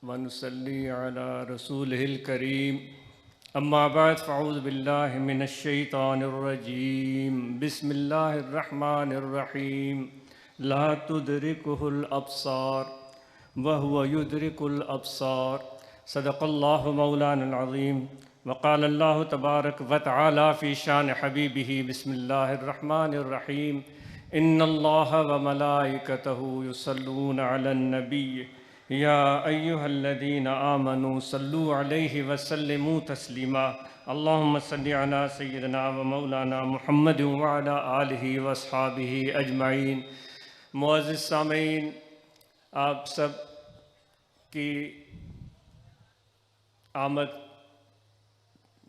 ونصلي على رسوله الكريم أما بعد فأعوذ بالله من الشيطان الرجيم بسم الله الرحمن الرحيم لا تدركه الأبصار وهو يدرك الأبصار صدق الله مولانا العظيم وقال الله تبارك وتعالى في شان حبيبه بسم الله الرحمن الرحيم إن الله وملائكته يصلون على النبي يا أيها الذين آمنوا صلوا عليه وسلموا تسليما اللهم صل على سيدنا ومولانا محمد وعلى آله واصحابه أجمعين۔ معزز سامعین، آپ سب کی آمد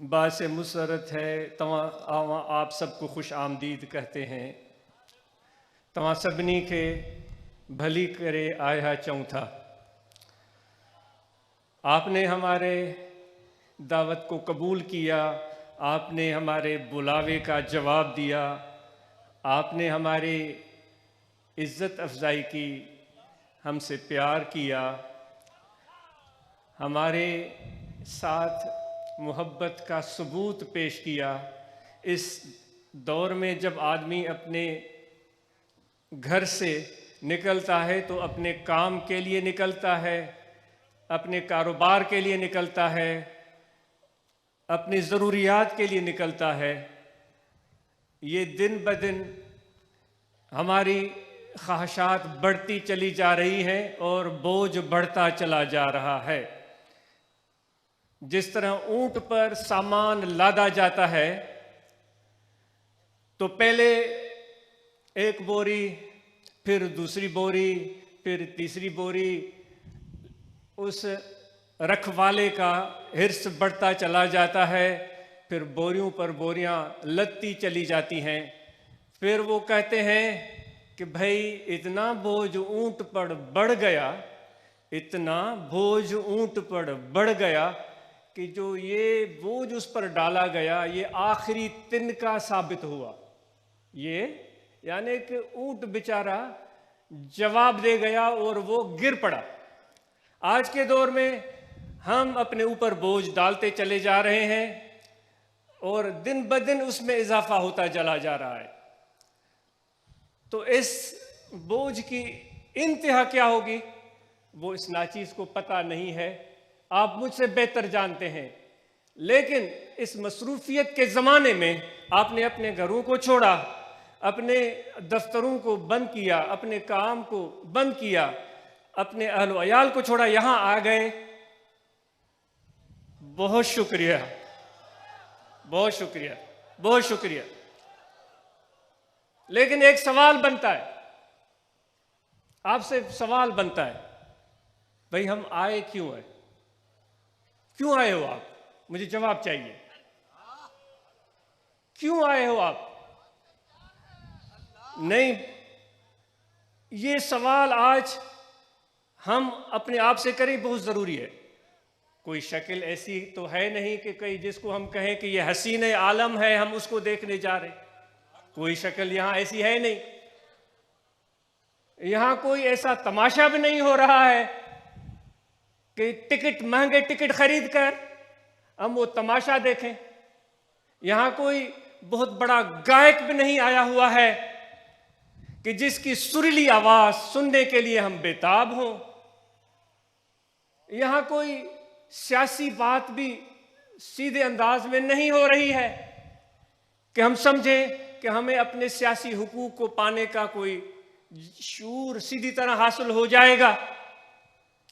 باعث مسرت ہے۔ آپ سب کو خوش آمدید کہتے ہیں۔ تمام سبنی کے بھلی کرے آیا چوں تھا۔ آپ نے ہمارے دعوت کو قبول کیا، آپ نے ہمارے بلاوے کا جواب دیا، آپ نے ہماری عزت افزائی کی، ہم سے پیار کیا، ہمارے ساتھ محبت کا ثبوت پیش کیا۔ اس دور میں جب آدمی اپنے گھر سے نکلتا ہے تو اپنے کام کے لیے نکلتا ہے، اپنے کاروبار کے لیے نکلتا ہے، اپنی ضروریات کے لیے نکلتا ہے۔ یہ دن بدن ہماری خواہشات بڑھتی چلی جا رہی ہیں اور بوجھ بڑھتا چلا جا رہا ہے۔ جس طرح اونٹ پر سامان لادا جاتا ہے تو پہلے ایک بوری، پھر دوسری بوری، پھر تیسری بوری، اس رکھوالے کا حرص بڑھتا چلا جاتا ہے، پھر بوریوں پر بوریاں لدتی چلی جاتی ہیں۔ پھر وہ کہتے ہیں کہ بھائی اتنا بوجھ اونٹ پر بڑھ گیا، اتنا بوجھ اونٹ پر بڑھ گیا کہ جو یہ بوجھ اس پر ڈالا گیا یہ آخری تنکا ثابت ہوا۔ یہ یعنی کہ اونٹ بیچارہ جواب دے گیا اور وہ گر پڑا۔ آج کے دور میں ہم اپنے اوپر بوجھ ڈالتے چلے جا رہے ہیں اور دن بدن اس میں اضافہ ہوتا چلا جا رہا ہے۔ تو اس بوجھ کی انتہا کیا ہوگی وہ اس ناچیز کو پتہ نہیں ہے، آپ مجھ سے بہتر جانتے ہیں۔ لیکن اس مصروفیت کے زمانے میں آپ نے اپنے گھروں کو چھوڑا، اپنے دفتروں کو بند کیا، اپنے کام کو بند کیا، اپنے اہل و عیال کو چھوڑا، یہاں آ گئے۔ بہت شکریہ، بہت شکریہ، بہت شکریہ۔ لیکن ایک سوال بنتا ہے، آپ سے سوال بنتا ہے، بھئی ہم آئے کیوں ہیں؟ کیوں آئے ہو آپ؟ مجھے جواب چاہیے۔ کیوں آئے ہو آپ؟ نہیں، یہ سوال آج ہم اپنے آپ سے کریں، بہت ضروری ہے۔ کوئی شکل ایسی تو ہے نہیں کہ کوئی جس کو ہم کہیں کہ یہ حسین عالم ہے، ہم اس کو دیکھنے جا رہے ہیں۔ کوئی شکل یہاں ایسی ہے نہیں۔ یہاں کوئی ایسا تماشا بھی نہیں ہو رہا ہے کہ ٹکٹ، مہنگے ٹکٹ خرید کر ہم وہ تماشا دیکھیں۔ یہاں کوئی بہت بڑا گائک بھی نہیں آیا ہوا ہے کہ جس کی سریلی آواز سننے کے لیے ہم بےتاب ہوں۔ یہاں کوئی سیاسی بات بھی سیدھے انداز میں نہیں ہو رہی ہے کہ ہم سمجھیں کہ ہمیں اپنے سیاسی حقوق کو پانے کا کوئی شعور سیدھی طرح حاصل ہو جائے گا۔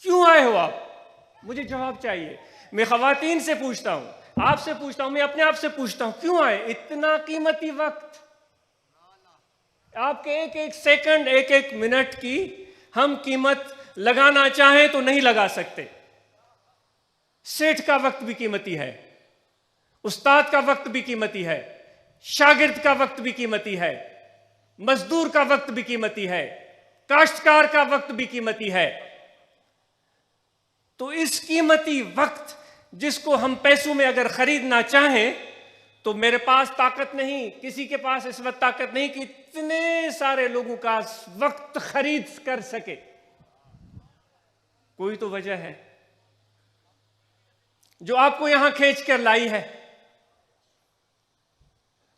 کیوں آئے ہو آپ؟ مجھے جواب چاہیے۔ میں خواتین سے پوچھتا ہوں، آپ سے پوچھتا ہوں، میں اپنے آپ سے پوچھتا ہوں، کیوں آئے؟ اتنا قیمتی وقت، آپ کے ایک ایک سیکنڈ، ایک ایک منٹ کی ہم قیمت لگانا چاہیں تو نہیں لگا سکتے۔ سیٹھ کا وقت بھی قیمتی ہے، استاد کا وقت بھی قیمتی ہے، شاگرد کا وقت بھی قیمتی ہے، مزدور کا وقت بھی قیمتی ہے، کاشتکار کا وقت بھی قیمتی ہے۔ تو اس قیمتی وقت جس کو ہم پیسوں میں اگر خریدنا چاہیں تو میرے پاس طاقت نہیں، کسی کے پاس اس وقت طاقت نہیں کہ اتنے سارے لوگوں کا وقت خرید کر سکے۔ کوئی تو وجہ ہے۔ جو آپ کو یہاں کھینچ کر لائی ہے؟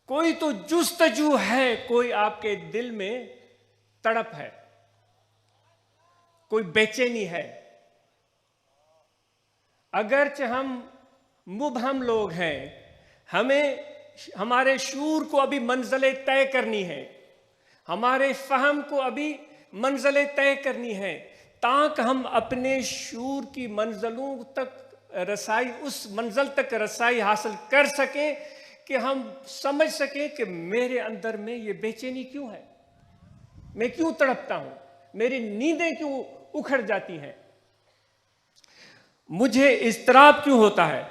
کوئی تو جستجو ہے، کوئی آپ کے دل میں تڑپ ہے، کوئی بے چینی ہے۔ اگرچہ ہم مبہم لوگ ہیں، ہمیں ہمارے شعور کو ابھی منزلیں طے کرنی ہے، ہمارے فہم کو ابھی منزلیں طے کرنی ہے، تاکہ ہم اپنے شعور کی منزلوں تک رسائی، اس منزل تک رسائی حاصل کر سکیں کہ ہم سمجھ سکیں کہ میرے اندر میں یہ بے چینی کیوں ہے، میں کیوں تڑپتا ہوں، میری نیندیں کیوں اکھڑ جاتی ہیں، مجھے اضطراب کیوں ہوتا ہے،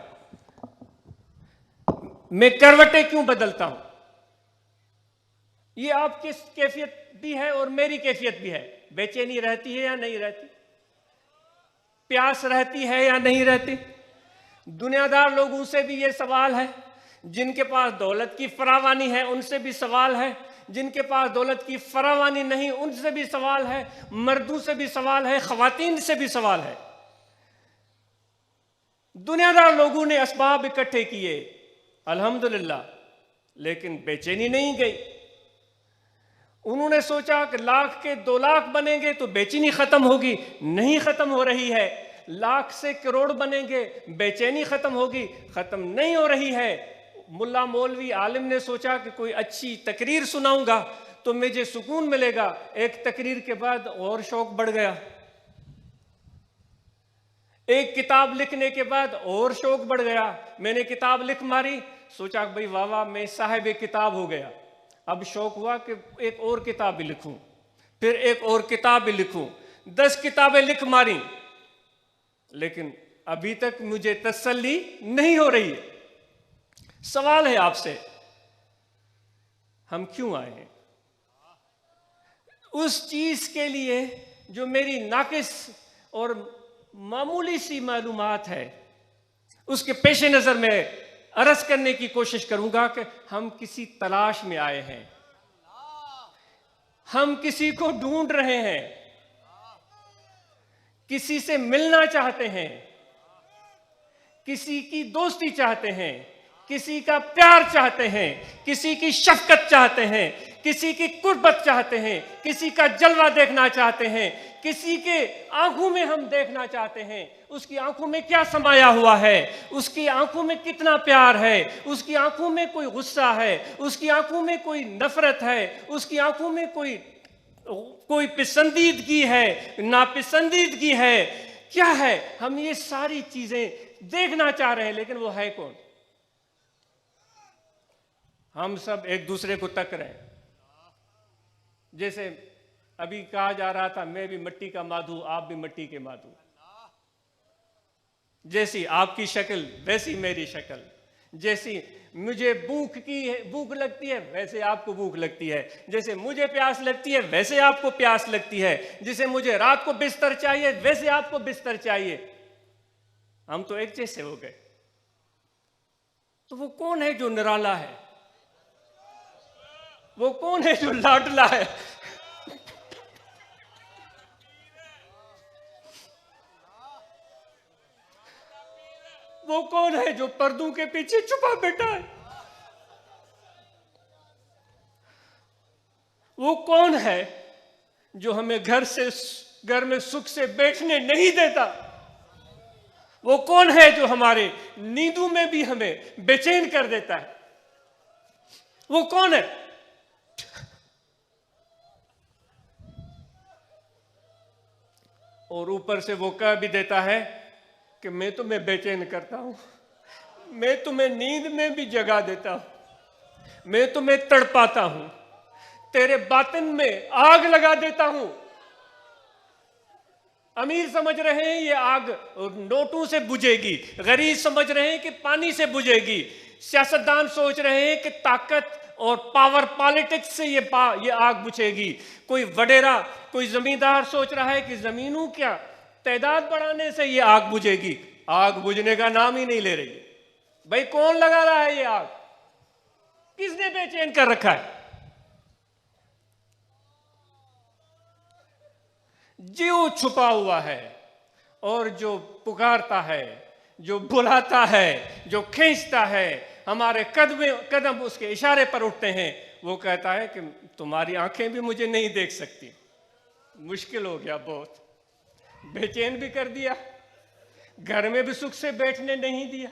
میں کروٹیں کیوں بدلتا ہوں۔ یہ آپ کی کیفیت بھی ہے اور میری کیفیت بھی ہے۔ بے چینی رہتی ہے یا نہیں رہتی؟ پیاس رہتی ہے یا نہیں رہتی؟ دنیا دار لوگوں سے بھی یہ سوال ہے، جن کے پاس دولت کی فراوانی ہے ان سے بھی سوال ہے، جن کے پاس دولت کی فراوانی نہیں ان سے بھی سوال ہے، مردوں سے بھی سوال ہے، خواتین سے بھی سوال ہے۔ دنیا دار لوگوں نے اسباب اکٹھے کیے، الحمدللہ، لیکن بے چینی نہیں گئی۔ انہوں نے سوچا کہ لاکھ کے 2 لاکھ بنیں گے تو بے چینی ختم ہوگی، نہیں ختم ہو رہی ہے۔ لاکھ سے کروڑ بنیں گے، بے چینی ختم ہوگی، ختم نہیں ہو رہی ہے۔ ملا مولوی عالم نے سوچا کہ کوئی اچھی تقریر سناؤں گا تو مجھے سکون ملے گا، ایک تقریر کے بعد اور شوق بڑھ گیا، ایک کتاب لکھنے کے بعد اور شوق بڑھ گیا، میں نے کتاب لکھ ماری، سوچا کہ بھئی واہ واہ میں صاحب کتاب ہو گیا، اب شوق ہوا کہ ایک اور کتاب بھی لکھوں، پھر ایک اور کتاب بھی لکھوں، 10 کتابیں لکھ ماری، لیکن ابھی تک مجھے تسلی نہیں ہو رہی ہے۔ سوال ہے آپ سے، ہم کیوں آئے ہیں؟ اس چیز کے لیے جو میری ناقص اور معمولی سی معلومات ہے، اس کے پیش نظر میں عرض کرنے کی کوشش کروں گا کہ ہم کسی تلاش میں آئے ہیں، ہم کسی کو ڈھونڈ رہے ہیں، کسی سے ملنا چاہتے ہیں، کسی کی دوستی چاہتے ہیں، کسی کا پیار چاہتے ہیں، کسی کی شفقت چاہتے ہیں، کسی کی قربت چاہتے ہیں، کسی کا جلوہ دیکھنا چاہتے ہیں، کسی کے آنکھوں میں ہم دیکھنا چاہتے ہیں، اس کی آنکھوں میں کیا سمایا ہوا ہے، اس کی آنکھوں میں کتنا پیار ہے، اس کی آنکھوں میں کوئی غصہ ہے، اس کی آنکھوں میں کوئی نفرت ہے، اس کی آنکھوں میں کوئی پسندیدگی ہے، ناپسندیدگی ہے، کیا ہے؟ ہم یہ ساری چیزیں دیکھنا چاہ رہے ہیں، لیکن وہ ہے کون؟ ہم سب ایک دوسرے کو تک رہے ہیں۔ جیسے ابھی کہا جا رہا تھا، میں بھی مٹی کا مادھو، آپ بھی مٹی کے مادھو، جیسی آپ کی شکل ویسی میری شکل، جیسی مجھے بھوک لگتی ہے ویسے آپ کو بھوک لگتی ہے، جیسے مجھے پیاس لگتی ہے ویسے آپ کو پیاس لگتی ہے، جیسے مجھے رات کو بستر چاہیے ویسے آپ کو بستر چاہیے، ہم تو ایک جیسے ہو گئے۔ تو وہ کون ہے جو نرالا ہے؟ وہ کون ہے جو لاڈلا ہے؟ وہ کون ہے جو پردوں کے پیچھے چھپا بیٹھا ہے؟ وہ کون ہے جو ہمیں گھر میں سکھ سے بیٹھنے نہیں دیتا؟ وہ کون ہے جو ہمارے نیندوں میں بھی ہمیں بے چین کر دیتا ہے؟ وہ کون ہے؟ اور اوپر سے وہ کہہ بھی دیتا ہے کہ میں تمہیں بے چین کرتا ہوں، میں تمہیں نیند میں بھی جگا دیتا ہوں، میں تمہیں تڑپاتا ہوں، تیرے باطن میں آگ لگا دیتا ہوں۔ امیر سمجھ رہے ہیں یہ آگ نوٹوں سے بجھے گی، غریب سمجھ رہے ہیں کہ پانی سے بجھے گی، سیاستدان سوچ رہے ہیں کہ طاقت اور پاور پالیٹکس سے یہ آگ بجھے گی، کوئی وڈیرا، کوئی زمیندار سوچ رہا ہے کہ زمینوں کیا تعداد بڑھانے سے یہ آگ بجھے گی، آگ بجھنے کا نام ہی نہیں لے رہی۔ بھائی کون لگا رہا ہے یہ آگ؟ کس نے بے چین کر رکھا ہے؟ جو چھپا ہوا ہے اور جو پکارتا ہے، جو بلاتا ہے، جو کھینچتا ہے، ہمارے قدم اس کے اشارے پر اٹھتے ہیں، وہ کہتا ہے کہ تمہاری آنکھیں بھی مجھے نہیں دیکھ سکتی۔ مشکل ہو گیا، بہت بے چین بھی کر دیا، گھر میں بھی سکھ سے بیٹھنے نہیں دیا،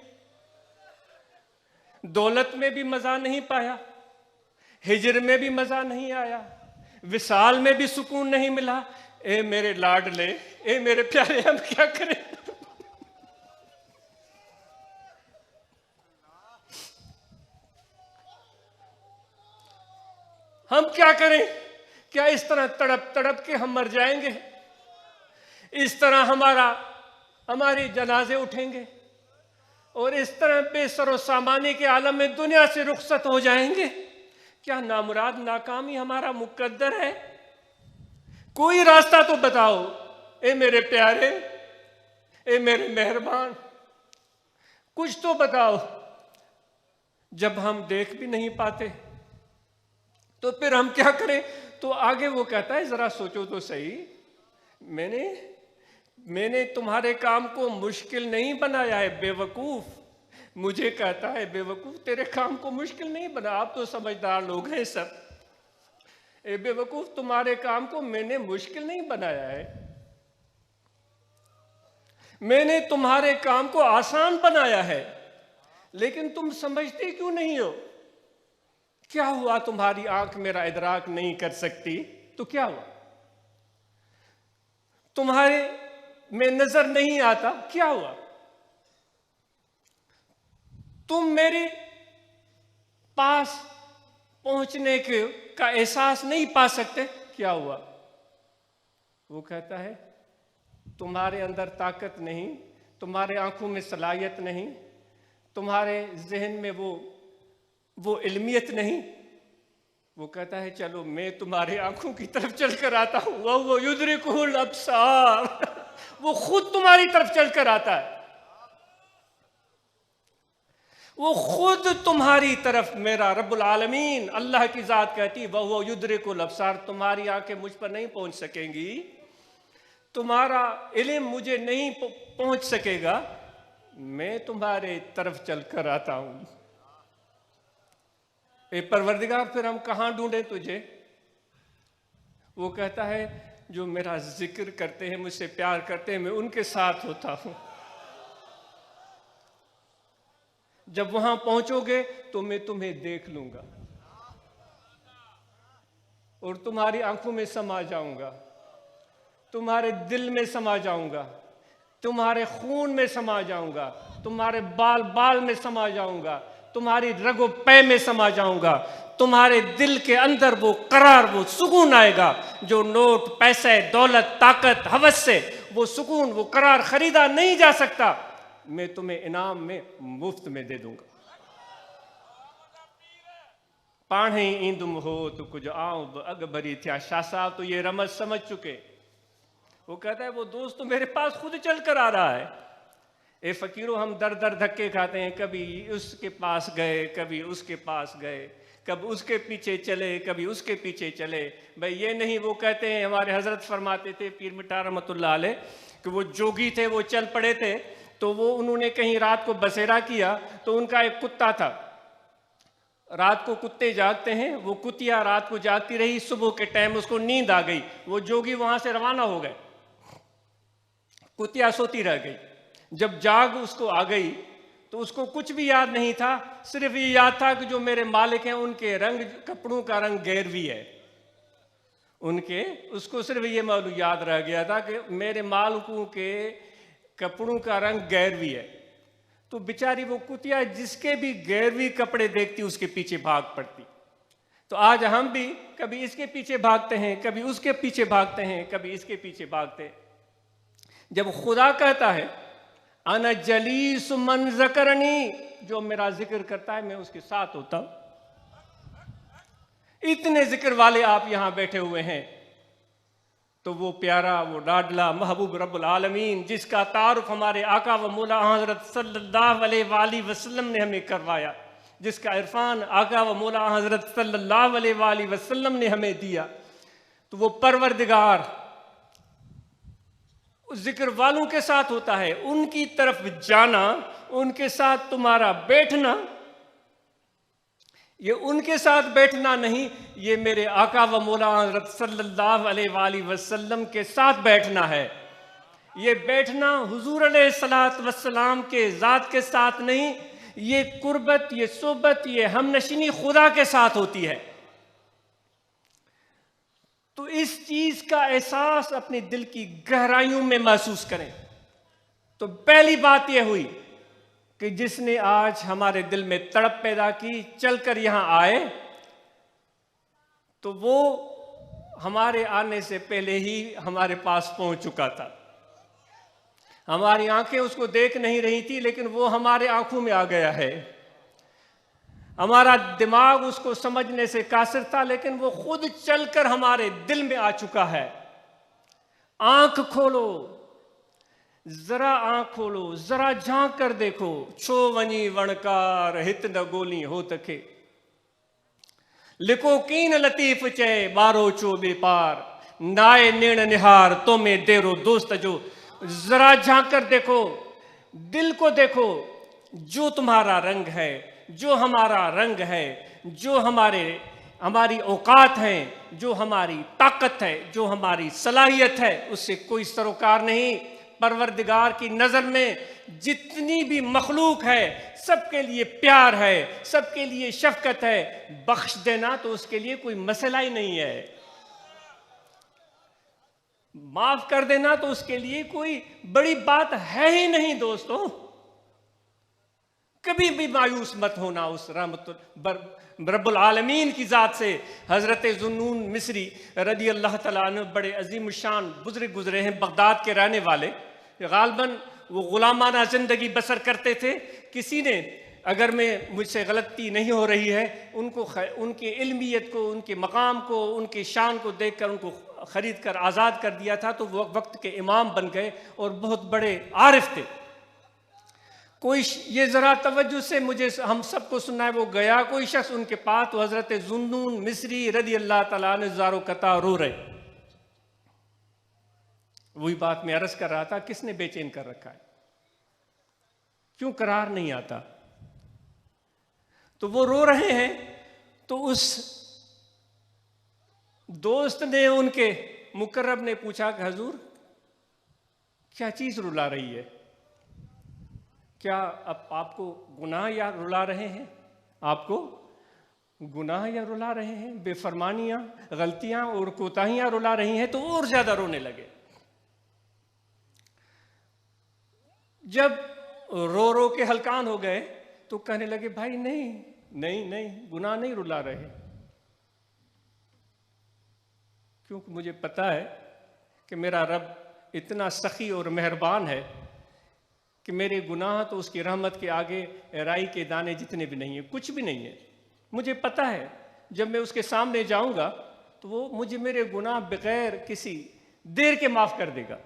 دولت میں بھی مزہ نہیں پایا، ہجر میں بھی مزہ نہیں آیا، وصال میں بھی سکون نہیں ملا۔ اے میرے لاڈلے، اے میرے پیارے، ہم کیا کریں؟ ہم کیا کریں؟ کیا اس طرح تڑپ تڑپ کے ہم مر جائیں گے؟ اس طرح ہماری جنازے اٹھیں گے اور اس طرح بے سر و سامانی کے عالم میں دنیا سے رخصت ہو جائیں گے؟ کیا نامراد ناکامی ہمارا مقدر ہے؟ کوئی راستہ تو بتاؤ اے میرے پیارے، اے میرے مہربان، کچھ تو بتاؤ۔ جب ہم دیکھ بھی نہیں پاتے تو پھر ہم کیا کریں؟ تو آگے وہ کہتا ہے ذرا سوچو تو صحیح، میں نے تمہارے کام کو مشکل نہیں بنایا ہے بے وقوف۔ مجھے کہتا ہے بے وقوف، تیرے کام کو مشکل نہیں بنا، آپ تو سمجھدار لوگ ہیں سب۔ اے بے وقوف، تمہارے کام کو میں نے مشکل نہیں بنایا ہے، میں نے تمہارے کام کو آسان بنایا ہے، لیکن تم سمجھتے کیوں نہیں ہو؟ کیا ہوا؟ تمہاری آنکھ میرا ادراک نہیں کر سکتی تو کیا ہوا؟ تمہارے میں نظر نہیں آتا، کیا ہوا؟ تم میرے پاس پہنچنے کا احساس نہیں پا سکتے، کیا ہوا؟ وہ کہتا ہے تمہارے اندر طاقت نہیں، تمہارے آنکھوں میں صلاحیت نہیں، تمہارے ذہن میں وہ علمیت نہیں۔ وہ کہتا ہے چلو میں تمہاری آنکھوں کی طرف چل کر آتا ہوں۔ وہ یدرکہ الابصار، وہ خود تمہاری طرف چل کر آتا ہے، وہ خود تمہاری طرف، میرا رب العالمین اللہ کی ذات کہتی وہ یدرک الابصار، تمہاری آنکھیں مجھ پر نہیں پہنچ سکیں گی، تمہارا علم مجھے نہیں پہنچ سکے گا، میں تمہارے طرف چل کر آتا ہوں۔ اے پروردگار، پھر ہم کہاں ڈھونڈیں تجھے؟ وہ کہتا ہے جو میرا ذکر کرتے ہیں، مجھ سے پیار کرتے ہیں، میں ان کے ساتھ ہوتا ہوں۔ جب وہاں پہنچو گے تو میں تمہیں دیکھ لوں گا اور تمہاری آنکھوں میں سما جاؤں گا، تمہارے دل میں سما جاؤں گا، تمہارے خون میں سما جاؤں گا، تمہارے بال میں سما جاؤں گا، تمہاری رگ و پے میں سما جاؤں گا، تمہارے دل کے اندر وہ قرار، وہ سکون آئے گا جو نوٹ، پیسے، دولت، طاقت، ہوس سے وہ سکون، وہ قرار خریدا نہیں جا سکتا۔ میں تمہیں انعام میں مفت میں دے دوں گا۔ پاڑھیں ایندم ہو تو کچھ آؤں اگ بھری تھیا۔ شاہ صاحب تو یہ رمز سمجھ چکے۔ وہ کہتا ہے وہ دوست تو میرے پاس خود چل کر آ رہا ہے۔ اے فقیرو، ہم در در دھکے کھاتے ہیں، کبھی اس کے پاس گئے، کبھی اس کے پاس گئے، کبھی اس کے پیچھے چلے، کبھی اس کے پیچھے چلے۔ بھئی یہ نہیں، وہ کہتے ہیں، ہمارے حضرت فرماتے تھے پیر مٹا رحمۃ اللہ علیہ، کہ وہ جوگی تھے، وہ چل پڑے تھے، تو انہوں نے کہیں رات کو بسیرا کیا، تو ان کا ایک کتا تھا۔ رات کو کتے جاگتے ہیں، وہ کتیا رات کو جاگتی رہی، صبح کے ٹائم اس کو نیند آ گئی، وہ جوگی وہاں سے روانہ ہو گئے، کتیا سوتی رہ گئی۔ جب جاگ اس کو آ گئی تو اس کو کچھ بھی یاد نہیں تھا، صرف یہ یاد تھا کہ جو میرے مالک ہیں ان کے کپڑوں کا رنگ گیروی ہے، اس کو صرف یہ معلوم یاد رہ گیا تھا کہ میرے مالکوں کے کپڑوں کا رنگ گیروی ہے۔ تو بیچاری وہ کتیا جس کے بھی گیروی کپڑے دیکھتی اس کے پیچھے بھاگ پڑتی۔ تو آج ہم بھی کبھی اس کے پیچھے بھاگتے ہیں، کبھی اس کے پیچھے بھاگتے ہیں، کبھی اس کے پیچھے بھاگتے ہیں۔ جب خدا کہتا ہے انا جلیس من ذکرنی، جو میرا ذکر کرتا ہے میں اس کے ساتھ ہوتا ہوں۔ اتنے ذکر والے آپ یہاں بیٹھے ہوئے ہیں، تو وہ پیارا، وہ لاڈلا محبوب رب العالمین جس کا تعارف ہمارے آقا و مولا حضرت صلی اللہ علیہ وآلہ وسلم نے ہمیں کروایا، جس کا عرفان آقا و مولا حضرت صلی اللہ علیہ وآلہ وسلم نے ہمیں دیا، تو وہ پروردگار ذکر والوں کے ساتھ ہوتا ہے، ان کی طرف جانا، ان کے ساتھ تمہارا بیٹھنا، یہ ان کے ساتھ بیٹھنا نہیں، یہ میرے آقا و مولا صلی اللہ علیہ وآلہ وسلم کے ساتھ بیٹھنا ہے۔ یہ بیٹھنا حضور علیہ السلام کے ذات کے ساتھ نہیں، یہ قربت، یہ صحبت، یہ ہم نشینی خدا کے ساتھ ہوتی ہے۔ تو اس چیز کا احساس اپنے دل کی گہرائیوں میں محسوس کریں۔ تو پہلی بات یہ ہوئی کہ جس نے آج ہمارے دل میں تڑپ پیدا کی، چل کر یہاں آئے، تو وہ ہمارے آنے سے پہلے ہی ہمارے پاس پہنچ چکا تھا۔ ہماری آنکھیں اس کو دیکھ نہیں رہی تھی، لیکن وہ ہمارے آنکھوں میں آ گیا ہے۔ ہمارا دماغ اس کو سمجھنے سے قاصر تھا، لیکن وہ خود چل کر ہمارے دل میں آ چکا ہے۔ آنکھ کھولو، ذرا آنکھ کھولو، ذرا جھانک کر دیکھو، چھو ونی ونکار ہت نہ گولی ہو تکے، لکو کین لطیف چے بارو چو بے پار، نائے نیڑ نہار تو میں دیرو دوست جو۔ ذرا جھانک کر دیکھو، دل کو دیکھو، جو تمہارا رنگ ہے، جو ہمارا رنگ ہے، جو ہماری اوقات ہیں، جو ہماری طاقت ہے، جو ہماری صلاحیت ہے، اس سے کوئی سروکار نہیں۔ پروردگار کی نظر میں جتنی بھی مخلوق ہے، سب کے لیے پیار ہے، سب کے لیے شفقت ہے۔ بخش دینا تو اس کے لیے کوئی مسئلہ ہی نہیں ہے، معاف کر دینا تو اس کے لیے کوئی بڑی بات ہے ہی نہیں۔ دوستو، کبھی بھی مایوس مت ہونا اس رب العالمین کی ذات سے۔ حضرت ذوالنون مصری رضی اللہ تعالیٰ عنہ بڑے عظیم الشان بزرگ گزرے ہیں، بغداد کے رہنے والے۔ غالباً وہ غلامانہ زندگی بسر کرتے تھے۔ کسی نے، اگر مجھ سے غلطی نہیں ہو رہی ہے، ان کی علمیت کو، ان کے مقام کو، ان کی شان کو دیکھ کر ان کو خرید کر آزاد کر دیا تھا، تو وہ وقت کے امام بن گئے اور بہت بڑے عارف تھے۔ کوئی یہ ذرا توجہ سے مجھے ہم سب کو سننا ہے، وہ گیا کوئی شخص ان کے پاس، تو حضرت ذوالنون مصری رضی اللہ تعالیٰ عنہ زارو قطع رو رہے۔ وہی بات میں عرض کر رہا تھا، کس نے بے چین کر رکھا ہے؟ کیوں قرار نہیں آتا؟ تو وہ رو رہے ہیں، تو اس دوست نے، ان کے مقرب نے پوچھا کہ حضور کیا چیز رلا رہی ہے؟ کیا اب آپ کو گناہ یا رلا رہے ہیں؟ آپ کو گناہ یا رلا رہے ہیں؟ بے فرمانیاں، غلطیاں اور کوتاہیاں رلا رہی ہیں؟ تو اور زیادہ رونے لگے۔ جب رو رو کے ہلکان ہو گئے تو کہنے لگے، بھائی نہیں، گناہ نہیں رلا رہے، کیونکہ مجھے پتہ ہے کہ میرا رب اتنا سخی اور مہربان ہے کہ میرے گناہ تو اس کی رحمت کے آگے رائی کے دانے جتنے بھی نہیں ہیں، کچھ بھی نہیں ہے۔ مجھے پتہ ہے جب میں اس کے سامنے جاؤں گا تو وہ مجھے میرے گناہ بغیر کسی دیر کے معاف کر دے گا۔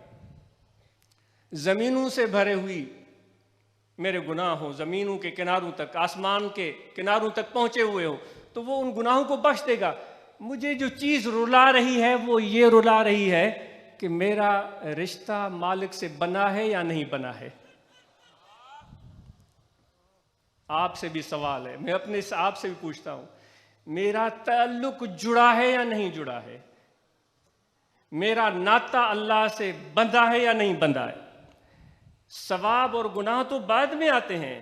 زمینوں سے بھرے ہوئی میرے گناہ ہوں، زمینوں کے کناروں تک، آسمان کے کناروں تک پہنچے ہوئے ہوں، تو وہ ان گناہوں کو بخش دے گا۔ مجھے جو چیز رلا رہی ہے وہ یہ رلا رہی ہے کہ میرا رشتہ مالک سے بنا ہے یا نہیں بنا ہے۔ آپ سے بھی سوال ہے، میں اپنے آپ سے بھی پوچھتا ہوں، میرا تعلق جڑا ہے یا نہیں جڑا ہے؟ میرا ناطہ اللہ سے بندھا ہے یا نہیں بندھا ہے؟ ثواب اور گناہ تو بعد میں آتے ہیں،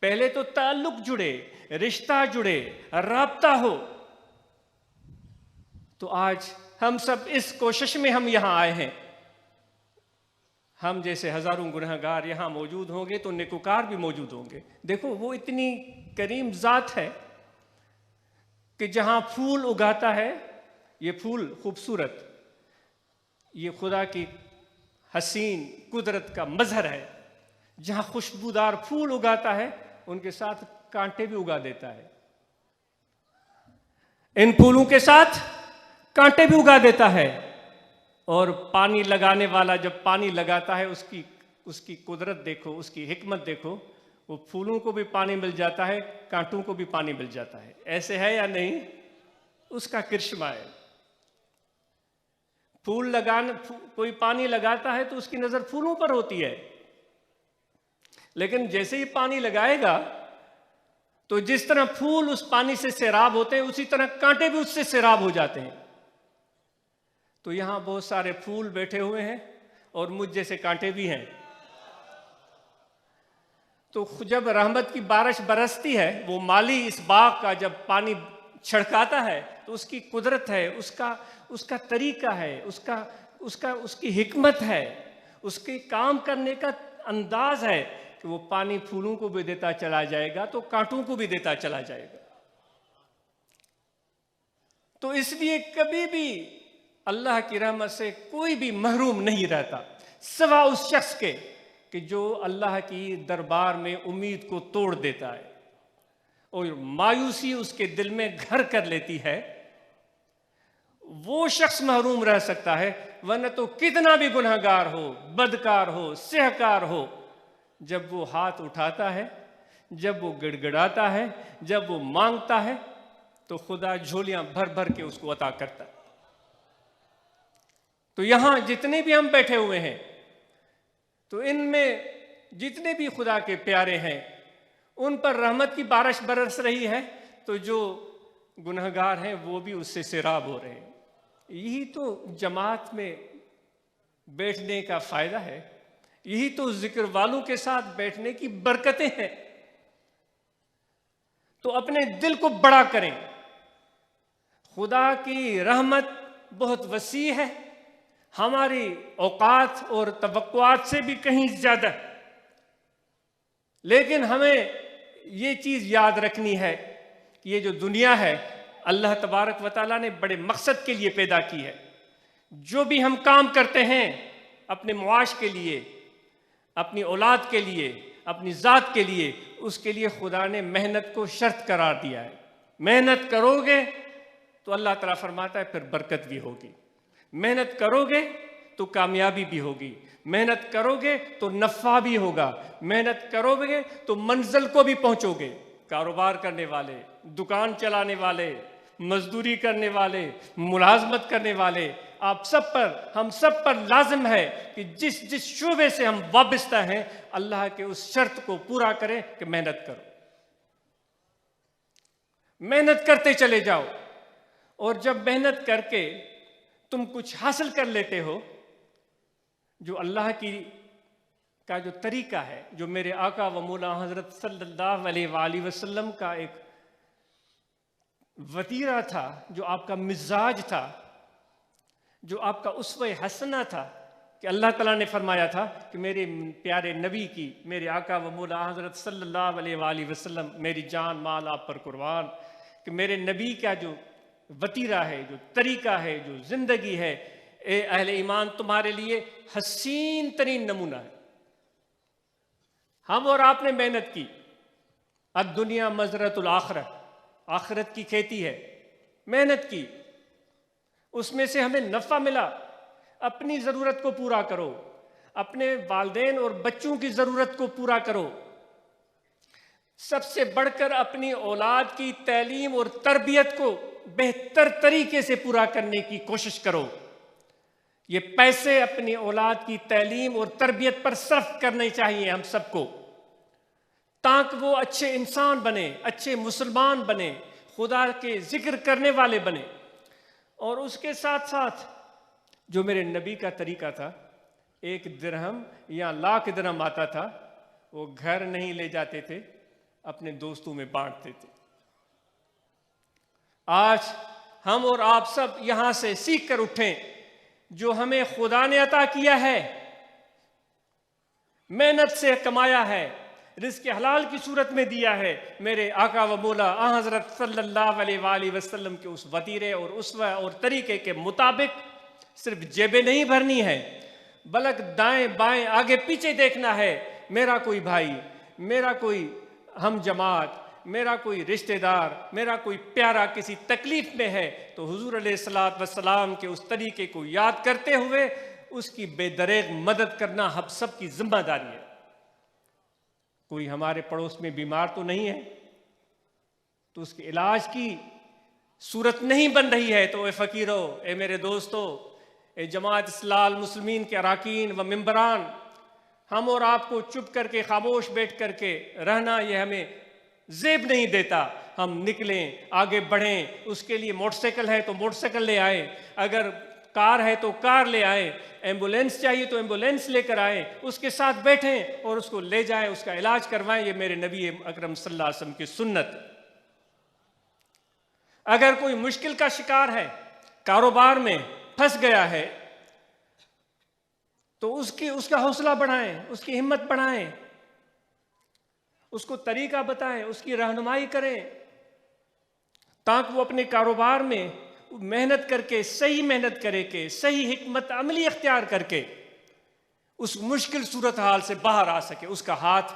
پہلے تو تعلق جڑے، رشتہ جڑے، رابطہ ہو۔ تو آج ہم سب اس کوشش میں ہم یہاں آئے ہیں۔ ہم جیسے ہزاروں گنہگار یہاں موجود ہوں گے تو نیکوکار بھی موجود ہوں گے۔ دیکھو، وہ اتنی کریم ذات ہے کہ جہاں پھول اگاتا ہے، یہ پھول خوبصورت، یہ خدا کی حسین قدرت کا مظہر ہے۔ جہاں خوشبودار پھول اگاتا ہے، ان کے ساتھ کانٹے بھی اگا دیتا ہے، ان پھولوں کے ساتھ کانٹے بھی اگا دیتا ہے۔ اور پانی لگانے والا جب پانی لگاتا ہے، اس کی قدرت دیکھو، اس کی حکمت دیکھو، وہ پھولوں کو بھی پانی مل جاتا ہے، کانٹوں کو بھی پانی مل جاتا ہے۔ ایسے ہے یا نہیں؟ اس کا کرشمہ ہے۔ کوئی پانی لگاتا ہے تو اس کی نظر پھولوں پر ہوتی ہے، لیکن جیسے ہی پانی لگائے گا تو جس طرح پھول اس پانی سے سیراب ہوتے ہیں اسی طرح کانٹے بھی اس سے سیراب ہو جاتے ہیں۔ تو یہاں بہت سارے پھول بیٹھے ہوئے ہیں اور مجھ جیسے کانٹے بھی ہیں۔ تو جب رحمت کی بارش برستی ہے، وہ مالی اس باغ کا جب پانی چھڑکاتا ہے تو اس کی قدرت ہے، اس کا طریقہ ہے، اس کی حکمت ہے، اس کے کام کرنے کا انداز ہے کہ وہ پانی پھولوں کو بھی دیتا چلا جائے گا تو کانٹوں کو بھی دیتا چلا جائے گا۔ تو اس لیے کبھی بھی اللہ کی رحمت سے کوئی بھی محروم نہیں رہتا، سوا اس شخص کے کہ جو اللہ کی دربار میں امید کو توڑ دیتا ہے اور مایوسی اس کے دل میں گھر کر لیتی ہے، وہ شخص محروم رہ سکتا ہے، ورنہ تو کتنا بھی گنہگار ہو، بدکار ہو، سہکار ہو، جب وہ ہاتھ اٹھاتا ہے، جب وہ گڑ گڑاتا ہے، جب وہ مانگتا ہے تو خدا جھولیاں بھر بھر کے اس کو عطا کرتا ہے۔ تو یہاں جتنے بھی ہم بیٹھے ہوئے ہیں، تو ان میں جتنے بھی خدا کے پیارے ہیں ان پر رحمت کی بارش برس رہی ہے، تو جو گنہگار ہیں وہ بھی اس سے سیراب ہو رہے ہیں۔ یہی تو جماعت میں بیٹھنے کا فائدہ ہے، یہی تو ذکر والوں کے ساتھ بیٹھنے کی برکتیں ہیں۔ تو اپنے دل کو بڑا کریں، خدا کی رحمت بہت وسیع ہے، ہماری اوقات اور توقعات سے بھی کہیں زیادہ، لیکن ہمیں یہ چیز یاد رکھنی ہے کہ یہ جو دنیا ہے اللہ تبارک و تعالیٰ نے بڑے مقصد کے لیے پیدا کی ہے۔ جو بھی ہم کام کرتے ہیں اپنے معاش کے لیے، اپنی اولاد کے لیے، اپنی ذات کے لیے، اس کے لیے خدا نے محنت کو شرط قرار دیا ہے۔ محنت کرو گے تو اللہ تعالیٰ فرماتا ہے پھر برکت بھی ہوگی، محنت کرو گے تو کامیابی بھی ہوگی، محنت کرو گے تو نفع بھی ہوگا، محنت کرو گے تو منزل کو بھی پہنچو گے۔ کاروبار کرنے والے، دکان چلانے والے، مزدوری کرنے والے، ملازمت کرنے والے، آپ سب پر، ہم سب پر لازم ہے کہ جس شعبے سے ہم وابستہ ہیں اللہ کے اس شرط کو پورا کریں کہ محنت کرو، محنت کرتے چلے جاؤ۔ اور جب محنت کر کے تم کچھ حاصل کر لیتے ہو، جو اللہ کی کا جو طریقہ ہے، جو میرے آقا و مولا حضرت صلی اللہ علیہ وآلہ وسلم کا ایک وتیرہ تھا، جو آپ کا مزاج تھا، جو آپ کا اسوہ حسنہ تھا، کہ اللہ تعالیٰ نے فرمایا تھا کہ میرے پیارے نبی کی، میرے آقا و مولا حضرت صلی اللہ علیہ وآلہ وسلم، میری جان مال آپ پر قربان، کہ میرے نبی کا جو وتیرہ ہے، جو طریقہ ہے، جو زندگی ہے، اے اہل ایمان تمہارے لیے حسین ترین نمونہ ہے۔ ہم اور آپ نے محنت کی، الدنیا مزرعۃ الآخرہ، آخرت کی کھیتی ہے، محنت کی، اس میں سے ہمیں نفع ملا، اپنی ضرورت کو پورا کرو، اپنے والدین اور بچوں کی ضرورت کو پورا کرو، سب سے بڑھ کر اپنی اولاد کی تعلیم اور تربیت کو بہتر طریقے سے پورا کرنے کی کوشش کرو۔ یہ پیسے اپنی اولاد کی تعلیم اور تربیت پر صرف کرنے چاہیے ہم سب کو، تاکہ وہ اچھے انسان بنے، اچھے مسلمان بنے، خدا کے ذکر کرنے والے بنے۔ اور اس کے ساتھ ساتھ جو میرے نبی کا طریقہ تھا، 1 درہم یا لاکھ درہم آتا تھا، وہ گھر نہیں لے جاتے تھے، اپنے دوستوں میں بانٹتے تھے۔ آج ہم اور آپ سب یہاں سے سیکھ کر اٹھیں، جو ہمیں خدا نے عطا کیا ہے، محنت سے کمایا ہے، رزق حلال کی صورت میں دیا ہے، میرے آقا و مولا حضرت صلی اللہ علیہ وآلہ وسلم کے اس وتیرے اور اسوہ اور طریقے کے مطابق صرف جیبیں نہیں بھرنی ہے، بلکہ دائیں بائیں آگے پیچھے دیکھنا ہے۔ میرا کوئی بھائی، میرا کوئی ہم جماعت، میرا کوئی رشتہ دار، میرا کوئی پیارا کسی تکلیف میں ہے تو حضور علیہ السلام کے اس طریقے کو یاد کرتے ہوئے اس کی بے دریغ مدد کرنا ہم سب کی ذمہ داری ہے۔ کوئی ہمارے پڑوس میں بیمار تو نہیں ہے تو اس کے علاج کی صورت نہیں بن رہی ہے تو اے فقیرو، اے میرے دوستو، اے جماعت اصلاح المسلمین کے اراکین و ممبران، ہم اور آپ کو چپ کر کے خاموش بیٹھ کر کے رہنا یہ ہمیں زیب نہیں دیتا۔ ہم نکلیں، آگے بڑھیں۔ اس کے لیے موٹر سائیکل ہے تو موٹر سائیکل لے آئیں، اگر کار ہے تو کار لے آئیں، ایمبولینس چاہیے تو ایمبولینس لے کر آئیں، اس کے ساتھ بیٹھیں اور اس کو لے جائیں، اس کا علاج کروائیں۔ یہ میرے نبی اکرم صلی اللہ علیہ وسلم کی سنت۔ اگر کوئی مشکل کا شکار ہے، کاروبار میں پھنس گیا ہے، تو اس کا حوصلہ بڑھائیں، اس کی ہمت بڑھائیں، اس کو طریقہ بتائیں، اس کی رہنمائی کریں، تاکہ وہ اپنے کاروبار میں محنت کر کے، صحیح محنت کرے کہ صحیح حکمت عملی اختیار کر کے اس مشکل صورتحال سے باہر آ سکے، اس کا ہاتھ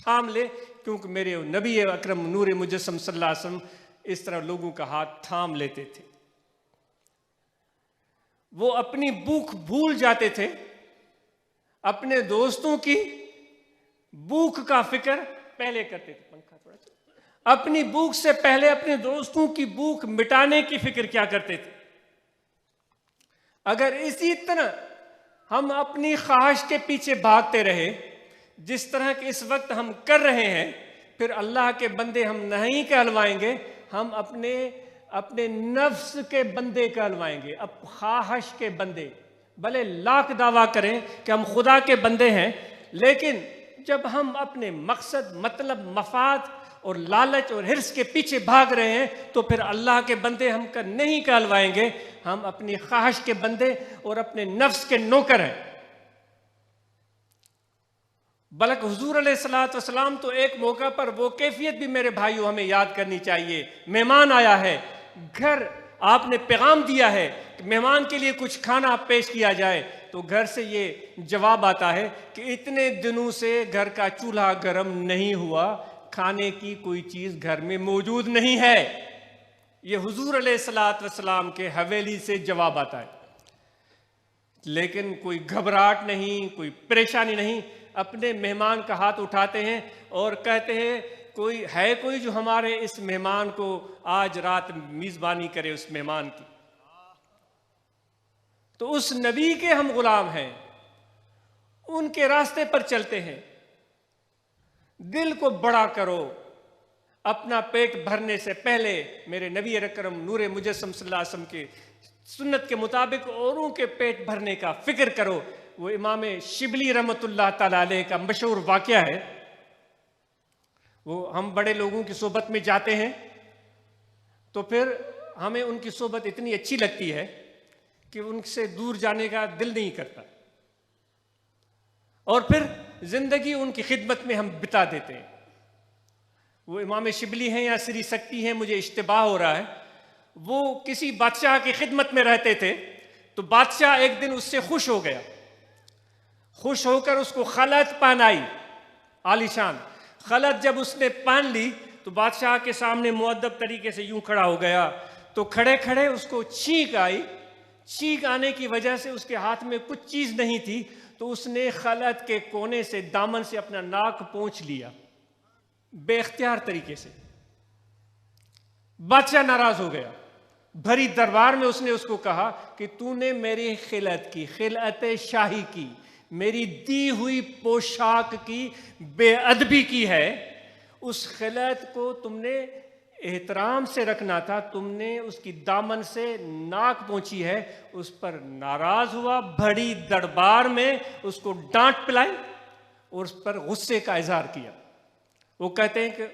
تھام لے، کیونکہ میرے نبی اکرم نور مجسم صلی اللہ علیہ وسلم اس طرح لوگوں کا ہاتھ تھام لیتے تھے۔ وہ اپنی بھوک بھول جاتے تھے، اپنے دوستوں کی بھوک کا فکر پہلے کرتے تھے۔ پنکھا تھوڑا اپنی بھوک سے پہلے اپنے دوستوں کی بھوک مٹانے کی فکر کیا کرتے تھے۔ اگر اسی طرح ہم اپنی خواہش کے پیچھے بھاگتے رہے جس طرح کہ اس وقت ہم کر رہے ہیں، پھر اللہ کے بندے ہم نہیں کہلوائیں گے، ہم اپنے نفس کے بندے کہلوائیں گے، اب خواہش کے بندے۔ بھلے لاکھ دعویٰ کریں کہ ہم خدا کے بندے ہیں، لیکن جب ہم اپنے مقصد، مطلب، مفاد اور لالچ اور حرص کے پیچھے بھاگ رہے ہیں تو پھر اللہ کے بندے ہم کا نہیں کہلوائیں گے، ہم اپنی خواہش کے بندے اور اپنے نفس کے نوکر ہیں۔ بلکہ حضور علیہ الصلوۃ والسلام تو ایک موقع پر وہ کیفیت بھی میرے بھائیوں ہمیں یاد کرنی چاہیے۔ مہمان آیا ہے گھر، آپ نے پیغام دیا ہے کہ مہمان کے لیے کچھ کھانا پیش کیا جائے، تو گھر سے یہ جواب آتا ہے کہ اتنے دنوں سے گھر کا چولہا گرم نہیں ہوا، کھانے کی کوئی چیز گھر میں موجود نہیں ہے۔ یہ حضور علیہ الصلوۃ والسلام کے حویلی سے جواب آتا ہے، لیکن کوئی گھبراہٹ نہیں، کوئی پریشانی نہیں، اپنے مہمان کا ہاتھ اٹھاتے ہیں اور کہتے ہیں کوئی جو ہمارے اس مہمان کو آج رات میزبانی کرے، اس مہمان کی۔ تو اس نبی کے ہم غلام ہیں، ان کے راستے پر چلتے ہیں۔ دل کو بڑا کرو، اپنا پیٹ بھرنے سے پہلے میرے نبی اکرم نور مجسم صلی اللہ علیہ وسلم کی سنت کے مطابق اوروں کے پیٹ بھرنے کا فکر کرو۔ وہ امام شبلی رحمۃ اللہ تعالیٰ علیہ کا مشہور واقعہ ہے۔ وہ ہم بڑے لوگوں کی صحبت میں جاتے ہیں تو پھر ہمیں ان کی صحبت اتنی اچھی لگتی ہے کہ ان سے دور جانے کا دل نہیں کرتا، اور پھر زندگی ان کی خدمت میں ہم بتا دیتے ہیں۔ وہ امام شبلی ہیں یا سری سکتی ہیں، مجھے اشتباہ ہو رہا ہے، وہ کسی بادشاہ کی خدمت میں رہتے تھے، تو بادشاہ ایک دن اس سے خوش ہو گیا، خوش ہو کر اس کو خلعت پہنائی، عالیشان خلعت جب اس نے پہن لی تو بادشاہ کے سامنے مؤدب طریقے سے یوں کھڑا ہو گیا، تو کھڑے کھڑے اس کو چھینک آئی، چھینک آنے کی وجہ سے اس کے ہاتھ میں کچھ چیز نہیں تھی، تو اس نے خلعت کے کونے سے دامن سے اپنا ناک پونچھ لیا بے اختیار طریقے سے۔ بادشاہ ناراض ہو گیا، بھری دربار میں اس نے اس کو کہا کہ تو نے میری خلعت کی، خلعت شاہی کی، میری دی ہوئی پوشاک کی بے ادبی کی ہے، اس خلعت کو تم نے احترام سے رکھنا تھا، تم نے اس کی دامن سے ناک پہنچی ہے۔ اس پر ناراض ہوا، بڑی دربار میں اس کو ڈانٹ پلائی اور اس پر غصے کا اظہار کیا۔ وہ کہتے ہیں کہ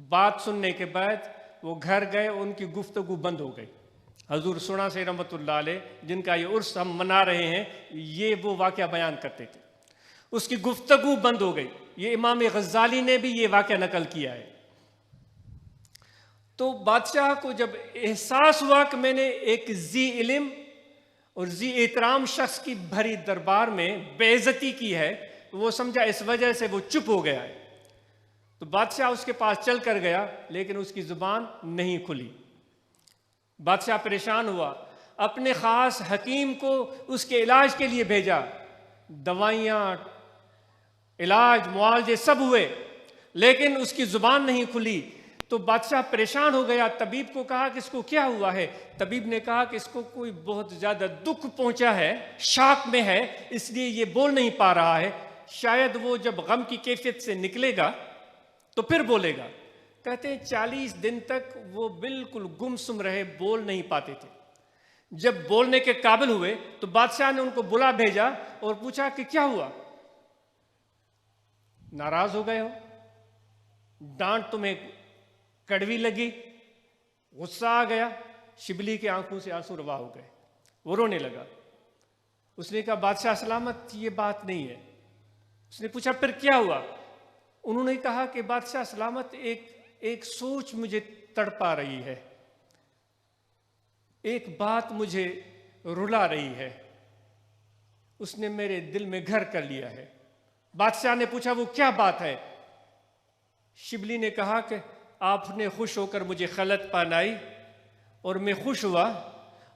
بات سننے کے بعد وہ گھر گئے، ان کی گفتگو بند ہو گئی۔ حضور سونا سے رحمۃ اللہ علیہ، جن کا یہ عرس ہم منا رہے ہیں، یہ وہ واقعہ بیان کرتے تھے، اس کی گفتگو بند ہو گئی۔ یہ امام غزالی نے بھی یہ واقعہ نقل کیا ہے۔ تو بادشاہ کو جب احساس ہوا کہ میں نے ایک ذی علم اور ذی احترام شخص کی بھری دربار میں بے عزتی کی ہے، تو وہ سمجھا اس وجہ سے وہ چپ ہو گیا ہے۔ تو بادشاہ اس کے پاس چل کر گیا، لیکن اس کی زبان نہیں کھلی۔ بادشاہ پریشان ہوا، اپنے خاص حکیم کو اس کے علاج کے لیے بھیجا، دوائیاں، علاج، معالجے سب ہوئے، لیکن اس کی زبان نہیں کھلی۔ تو بادشاہ پریشان ہو گیا، طبیب کو کہا کہ اس کو کیا ہوا ہے؟ طبیب نے کہا کہ اس کو کوئی بہت زیادہ دکھ پہنچا ہے، شاک میں ہے، اس لیے یہ بول نہیں پا رہا ہے، شاید وہ جب غم کی کیفیت سے نکلے گا تو پھر بولے گا۔ کہتے ہیں 40 دن تک وہ بالکل گمسم رہے، بول نہیں پاتے تھے۔ جب بولنے کے قابل ہوئے تو بادشاہ نے ان کو بلا بھیجا اور پوچھا کہ کیا ہوا؟ ناراض ہو گئے ہو؟ ڈانٹ تمہیں کڑوی لگی؟ غصہ آ گیا؟ شبلی کی آنکھوں سے آنسو روا ہو گئے، وہ رونے لگا۔ اس نے کہا بادشاہ سلامت، یہ بات نہیں ہے۔ اس نے پوچھا پھر کیا ہوا؟ انہوں نے کہا کہ بادشاہ سلامت، ایک سوچ مجھے تڑپا رہی ہے، ایک بات مجھے رلا رہی ہے، اس نے میرے دل میں گھر کر لیا ہے۔ بادشاہ نے پوچھا وہ کیا بات ہے؟ شبلی نے کہا کہ آپ نے خوش ہو کر مجھے خلعت پہنائی اور میں خوش ہوا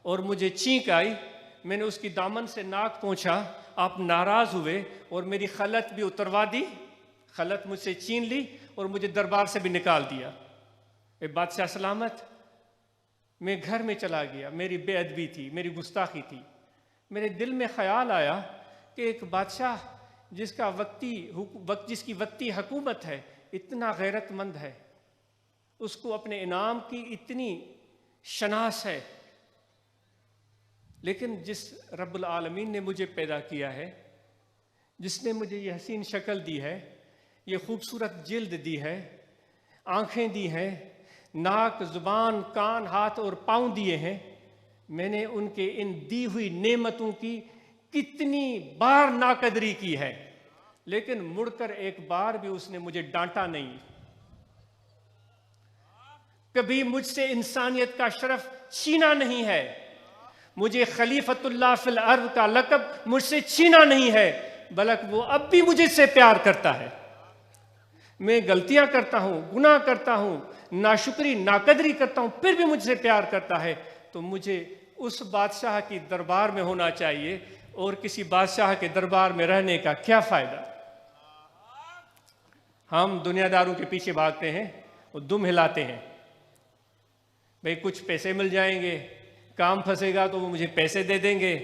اور مجھے چینک آئی، میں نے اس کی دامن سے ناک پہنچا، آپ ناراض ہوئے اور میری خلعت بھی اتروا دی، خلعت مجھ سے چھین لی اور مجھے دربار سے بھی نکال دیا۔ اے بادشاہ سلامت، میں گھر میں چلا گیا، میری بے ادبی تھی، میری گستاخی تھی۔ میرے دل میں خیال آیا کہ ایک بادشاہ جس کی وقتی حکومت ہے، اتنا غیرت مند ہے، اس کو اپنے انعام کی اتنی شناس ہے، لیکن جس رب العالمین نے مجھے پیدا کیا ہے، جس نے مجھے یہ حسین شکل دی ہے، یہ خوبصورت جلد دی ہے، آنکھیں دی ہیں، ناک، زبان، کان، ہاتھ اور پاؤں دیے ہیں، میں نے ان کے ان دی ہوئی نعمتوں کی کتنی بار ناقدری کی ہے، لیکن مڑ کر ایک بار بھی اس نے مجھے ڈانٹا نہیں۔ کبھی مجھ سے انسانیت کا شرف چھینا نہیں ہے، مجھے خلیفۃ اللہ فی الارض کا لقب مجھ سے چھینا نہیں ہے، بلکہ وہ اب بھی مجھ سے پیار کرتا ہے۔ میں غلطیاں کرتا ہوں، گناہ کرتا ہوں، ناشکری، ناقدری کرتا ہوں، پھر بھی مجھ سے پیار کرتا ہے۔ تو مجھے اس بادشاہ کی دربار میں ہونا چاہیے، اور کسی بادشاہ کے دربار میں رہنے کا کیا فائدہ؟ ہم دنیا داروں کے پیچھے بھاگتے ہیں اور دم ہلاتے ہیں، بھئی کچھ پیسے مل جائیں گے، کام پھنسے گا تو وہ مجھے پیسے دے دیں گے،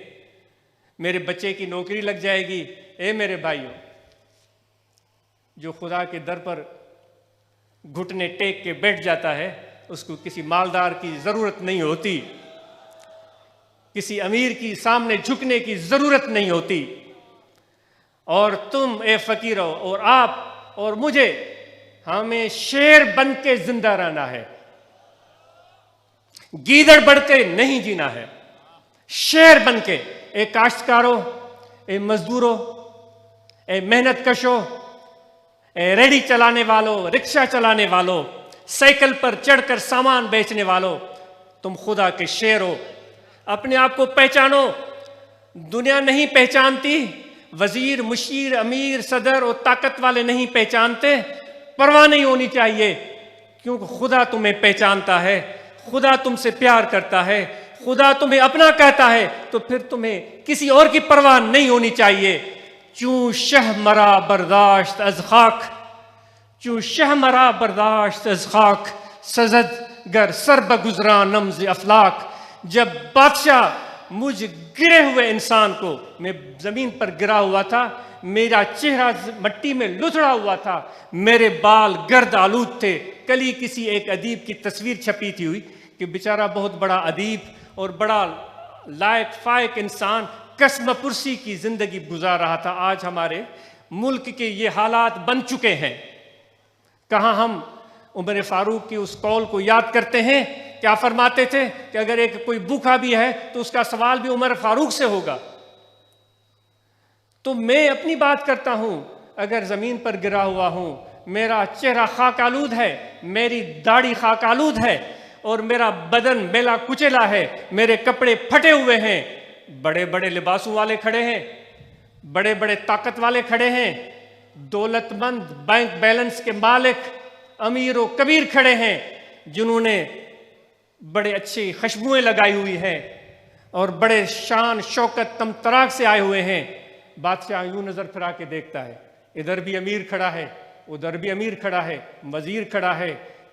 میرے بچے کی نوکری لگ جائے گی۔ اے میرے بھائیوں، جو خدا کے در پر گھٹنے ٹیک کے بیٹھ جاتا ہے، اس کو کسی مالدار کی ضرورت نہیں ہوتی، کسی امیر کی سامنے جھکنے کی ضرورت نہیں ہوتی۔ اور تم اے فقیرو اور آپ اور مجھے، ہمیں شیر بن کے زندہ رہنا ہے، گیدڑ بڑھ کے نہیں جینا ہے، شیر بن کے۔ اے کاشتکارو، اے مزدورو، اے محنت کشو، اے ریڑھی چلانے والو، رکشہ چلانے والو، سائیکل پر چڑھ کر سامان بیچنے والو، تم خدا کے شیر ہو۔ اپنے آپ کو پہچانو، دنیا نہیں پہچانتی، وزیر، مشیر، امیر، صدر اور طاقت والے نہیں پہچانتے، پرواہ نہیں ہونی چاہیے، کیونکہ خدا تمہیں پہچانتا ہے، خدا تم سے پیار کرتا ہے، خدا تمہیں اپنا کہتا ہے، تو پھر تمہیں کسی اور کی پرواہ نہیں ہونی چاہیے۔ چوں شہ مرا برداشت از خاک، چوں شہ مرا برداشت از خاک، سزد گر سر بگزرانم ز افلاک۔ جب بادشاہ مجھ گرے ہوئے انسان کو، میں زمین پر گرا ہوا تھا، میرا چہرہ مٹی میں لتڑا ہوا تھا، میرے بال گرد آلود تھے۔ کل ہی کسی ایک ادیب کی تصویر چھپی تھی ہوئی کہ بیچارہ بہت بڑا ادیب اور بڑا لائق فائق انسان قسم پرسی کی زندگی گزار رہا تھا۔ آج ہمارے ملک کے یہ حالات بن چکے ہیں۔ کہاں ہم عمر فاروق کی اس قول کو یاد کرتے ہیں؟ کیا فرماتے تھے کہ اگر ایک کوئی بھوکا بھی ہے تو اس کا سوال بھی عمر فاروق سے ہوگا۔ تو میں اپنی بات کرتا ہوں، اگر زمین پر گرا ہوا ہوں، میرا چہرہ خاک آلود ہے، میری داڑھی خاک آلود ہے، اور میرا بدن میلا کچیلا ہے، میرے کپڑے پھٹے ہوئے ہیں، بڑے بڑے لباسوں والے کھڑے ہیں، بڑے بڑے طاقت والے کھڑے ہیں، دولت مند، بینک بیلنس کے مالک، امیر و کبیر کھڑے ہیں، جنہوں نے بڑے اچھی خوشبوئیں لگائی ہوئی ہیں اور بڑے شان شوکت تمطراق سے آئے ہوئے ہیں۔ بادشاہ یوں نظر پھرا کے دیکھتا ہے، ادھر بھی امیر کھڑا ہے، ادھر بھی امیر کھڑا ہے، وزیر کھڑا ہے،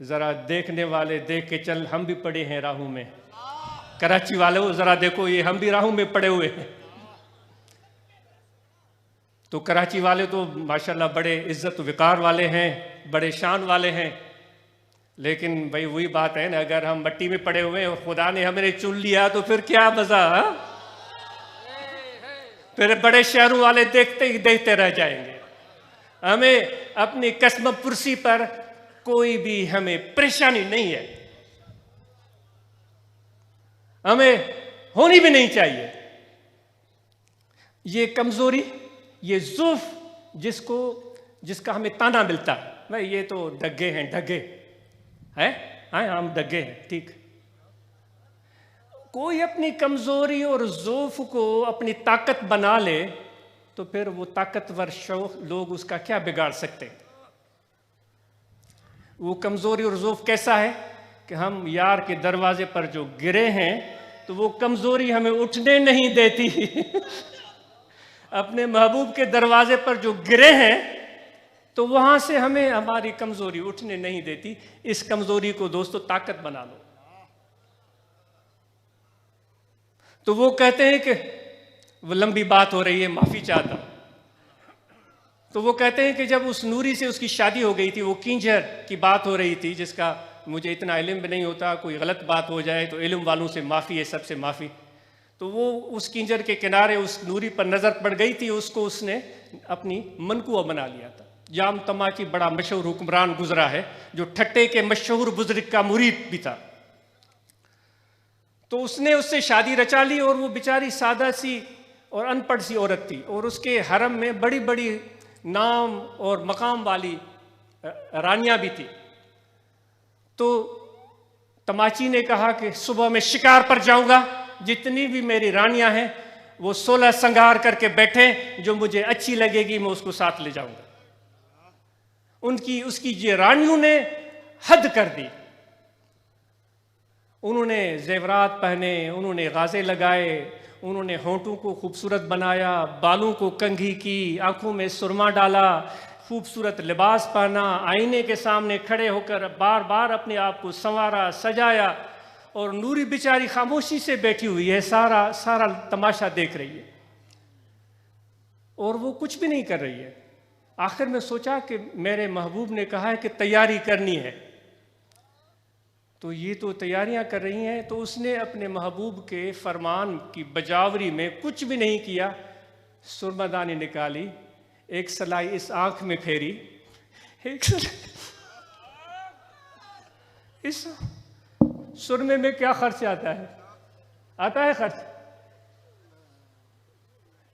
ذرا دیکھنے والے دیکھ کے چل، ہم بھی پڑے ہیں راہوں میں. کراچی والے ہو ذرا دیکھو، یہ ہم بھی راہوں میں پڑے ہوئے ہیں. تو کراچی والے تو ماشاءاللہ بڑے عزت و وقار والے ہیں، بڑے شان والے ہیں. لیکن بھائی وہی بات ہے نا، اگر ہم مٹی میں پڑے ہوئے ہیں اور خدا نے ہمیں چن لیا تو پھر کیا مزہ. پھر بڑے شہروں والے دیکھتے ہی دیکھتے رہ جائیں گے. ہمیں اپنی قسم پرسی پر کوئی بھی ہمیں پریشانی نہیں ہے، ہمیں ہونی بھی نہیں چاہیے. یہ کمزوری، یہ ضعف جس کا ہمیں تانا ملتا ہے، بھائی یہ تو ڈگے ہیں، ڈگے ہے، ہم ڈگے ہیں، ٹھیک. کوئی اپنی کمزوری اور ضعف کو اپنی طاقت بنا لے تو پھر وہ طاقتور لوگ اس کا کیا بگاڑ سکتے. وہ کمزوری اور ضعف کیسا ہے کہ ہم یار کے دروازے پر جو گرے ہیں تو وہ کمزوری ہمیں اٹھنے نہیں دیتی. اپنے محبوب کے دروازے پر جو گرے ہیں تو وہاں سے ہمیں ہماری کمزوری اٹھنے نہیں دیتی. اس کمزوری کو دوستو طاقت بنا لو. تو وہ کہتے ہیں کہ وہ لمبی بات ہو رہی ہے، معافی چاہتا ہوں. تو وہ کہتے ہیں کہ جب اس نوری سے اس کی شادی ہو گئی تھی، وہ کینجر کی بات ہو رہی تھی جس کا مجھے اتنا علم بھی نہیں ہوتا، کوئی غلط بات ہو جائے تو علم والوں سے معافی ہے، سب سے معافی. تو وہ اس کینجر کے کنارے اس نوری پر نظر پڑ گئی تھی، اس کو اس نے اپنی منقوہ بنا لیا تھا. جام تماچی بڑا مشہور حکمران گزرا ہے جو ٹھٹے کے مشہور بزرگ کا مرید بھی تھا. تو اس نے اس سے شادی رچا لی اور وہ بیچاری سادہ سی اور ان پڑھ سی عورت تھی، اور اس کے حرم میں بڑی بڑی نام اور مقام والی رانیاں بھی تھی. تو تماچی نے کہا کہ صبح میں شکار پر جاؤں گا، جتنی بھی میری رانیاں ہیں وہ 16 سنگار کر کے بیٹھے، جو مجھے اچھی لگے گی میں اس کو ساتھ لے جاؤں گا. اس کی یہ رانیوں نے حد کر دی. انہوں نے زیورات پہنے، انہوں نے غازے لگائے، انہوں نے ہونٹوں کو خوبصورت بنایا، بالوں کو کنگھی کی، آنکھوں میں سرما ڈالا، خوبصورت لباس پہنا، آئینے کے سامنے کھڑے ہو کر بار بار اپنے آپ کو سنوارا، سجایا. اور نوری بیچاری خاموشی سے بیٹھی ہوئی ہے، سارا تماشا دیکھ رہی ہے اور وہ کچھ بھی نہیں کر رہی ہے. آخر میں سوچا کہ میرے محبوب نے کہا ہے کہ تیاری کرنی ہے، تو یہ تو تیاریاں کر رہی ہیں. تو اس نے اپنے محبوب کے فرمان کی بجاوری میں کچھ بھی نہیں کیا، سرمدانی نکالی، ایک سلائی اس آنکھ میں پھیری، اس سرمے میں کیا خرچ آتا ہے خرچ.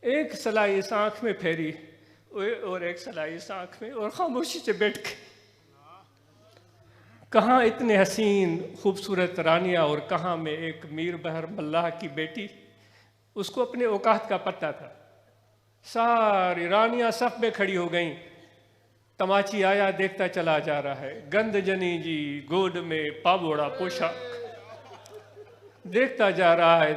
ایک سلائی اس آنکھ میں پھیری اور ایک سلائی اس آنکھ میں، اور خاموشی سے بیٹھ کے. کہاں اتنے حسین خوبصورت رانیاں اور کہاں میں ایک میر بہر ملاح کی بیٹی. اس کو اپنے اوقات کا پتہ تھا. ساری رانیاں صف میں کھڑی ہو گئیں. تماچی آیا، دیکھتا چلا جا رہا ہے. گند جنی جی گود میں پاوڑا پوشا، دیکھتا جا رہا ہے.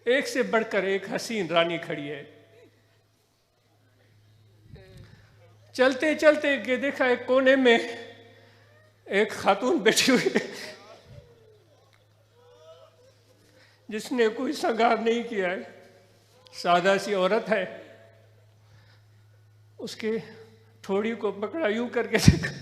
ایک سے بڑھ کر ایک حسین رانی کھڑی ہے. چلتے چلتے دیکھا ایک کونے میں ایک خاتون بیٹھی ہوئی ہے جس نے کوئی سنگار نہیں کیا ہے، سادہ سی عورت ہے. اس کے تھوڑی کو پکڑا، یوں کر کے دیکھا،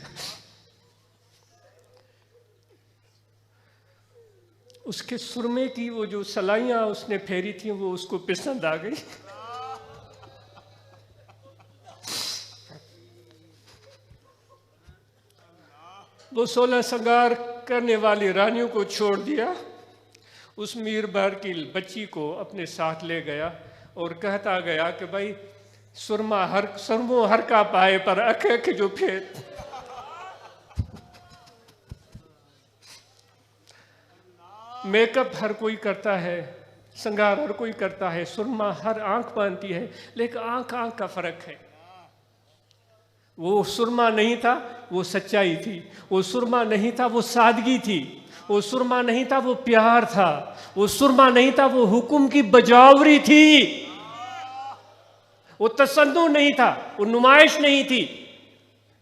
اس کے سرمے کی وہ جو سلائیاں اس نے پھیری تھیں وہ اس کو پسند آ گئی. وہ 16 سنگار کرنے والی رانیوں کو چھوڑ دیا، اس میر بہر کی بچی کو اپنے ساتھ لے گیا اور کہتا گیا کہ بھائی سرمو ہر کا پائے پر اکھ اکھ جو پھیر. میک اپ ہر کوئی کرتا ہے، سنگار ہر کوئی کرتا ہے، سرما ہر آنکھ پہنتی ہے، لیکن آنکھ کا فرق ہے. وہ سرما نہیں تھا، وہ سچائی تھی. وہ سرما نہیں تھا، وہ سادگی تھی. وہ سرما نہیں تھا، وہ پیار تھا. وہ سرما نہیں تھا، وہ حکم کی بجاوری تھی. وہ تصنع نہیں تھا، وہ نمائش نہیں تھی.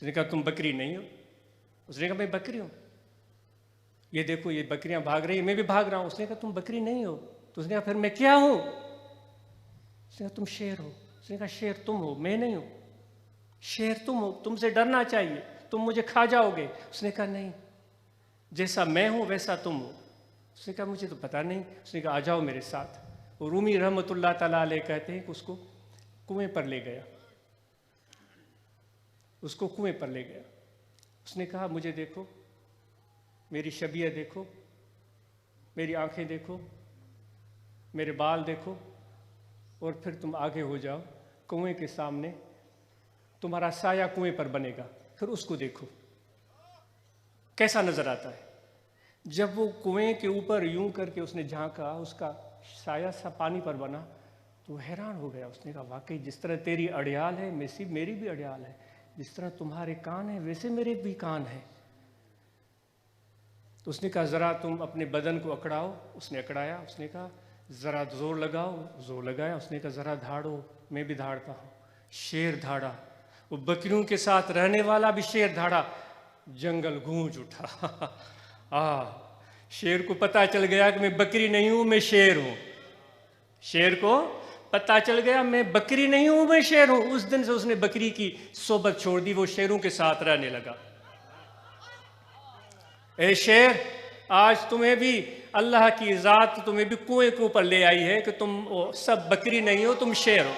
اس نے کہا تم بکری نہیں ہو؟ اس نے کہا میں بکری ہوں، یہ دیکھو یہ بکریاں بھاگ رہی ہیں، میں بھی بھاگ رہا ہوں۔ اس نے کہا تم بکری نہیں ہو؟ تو اس نے کہا پھر میں کیا ہوں؟ اس نے کہا تم شیر ہو۔ اس نے کہا شیر تم ہو، میں نہیں ہوں، شیر تم ہو، تم سے ڈرنا چاہیے، تم مجھے کھا جاؤ گے۔ اس نے کہا نہیں، جیسا میں ہوں ویسا تم ہو۔ اس نے کہا مجھے تو پتہ نہیں۔ اس نے کہا آ جاؤ میرے ساتھ۔ رومی رحمۃ اللہ تعالیٰ علیہ کہتے ہیں کہ اس کو کنویں پر لے گیا، اس کو کنویں پر لے گیا۔ اس نے کہا مجھے دیکھو، میری شبیہ دیکھو، میری آنکھیں دیکھو، میرے بال دیکھو، اور پھر تم آگے ہو جاؤ، کنویں کے سامنے تمہارا سایہ کنویں پر بنے گا، پھر اس کو دیکھو کیسا نظر آتا ہے۔ جب وہ کنویں کے اوپر یوں کر کے اس نے جھانکا، اس کا سایہ سا پانی پر بنا، تو وہ حیران ہو گیا۔ اس نے کہا واقعی جس طرح تیری اڑیال ہے میری بھی اڑیال ہے، جس طرح تمہارے کان ہیں ویسے میرے بھی کان ہیں۔ تو اس نے کہا ذرا تم اپنے بدن کو اکڑاؤ۔ اس نے اکڑایا۔ اس نے کہا ذرا زور لگاؤ، زور لگایا۔ اس نے کہا ذرا دھاڑو، میں بھی دھاڑتا ہوں۔ شیر دھاڑا، وہ بکریوں کے ساتھ رہنے والا بھی شیر دھاڑا، جنگل گونج اٹھا۔ شیر کو پتہ چل گیا کہ میں بکری نہیں ہوں، میں شیر ہوں۔ شیر کو پتہ چل گیا میں بکری نہیں ہوں، میں شیر ہوں۔ اس دن سے اس نے بکری کی صحبت چھوڑ دی، وہ شیروں کے ساتھ رہنے لگا۔ اے شیر، آج تمہیں بھی اللہ کی ذات تمہیں بھی کنویں کے اوپر لے آئی ہے کہ تم سب بکری نہیں ہو، تم شیر ہو۔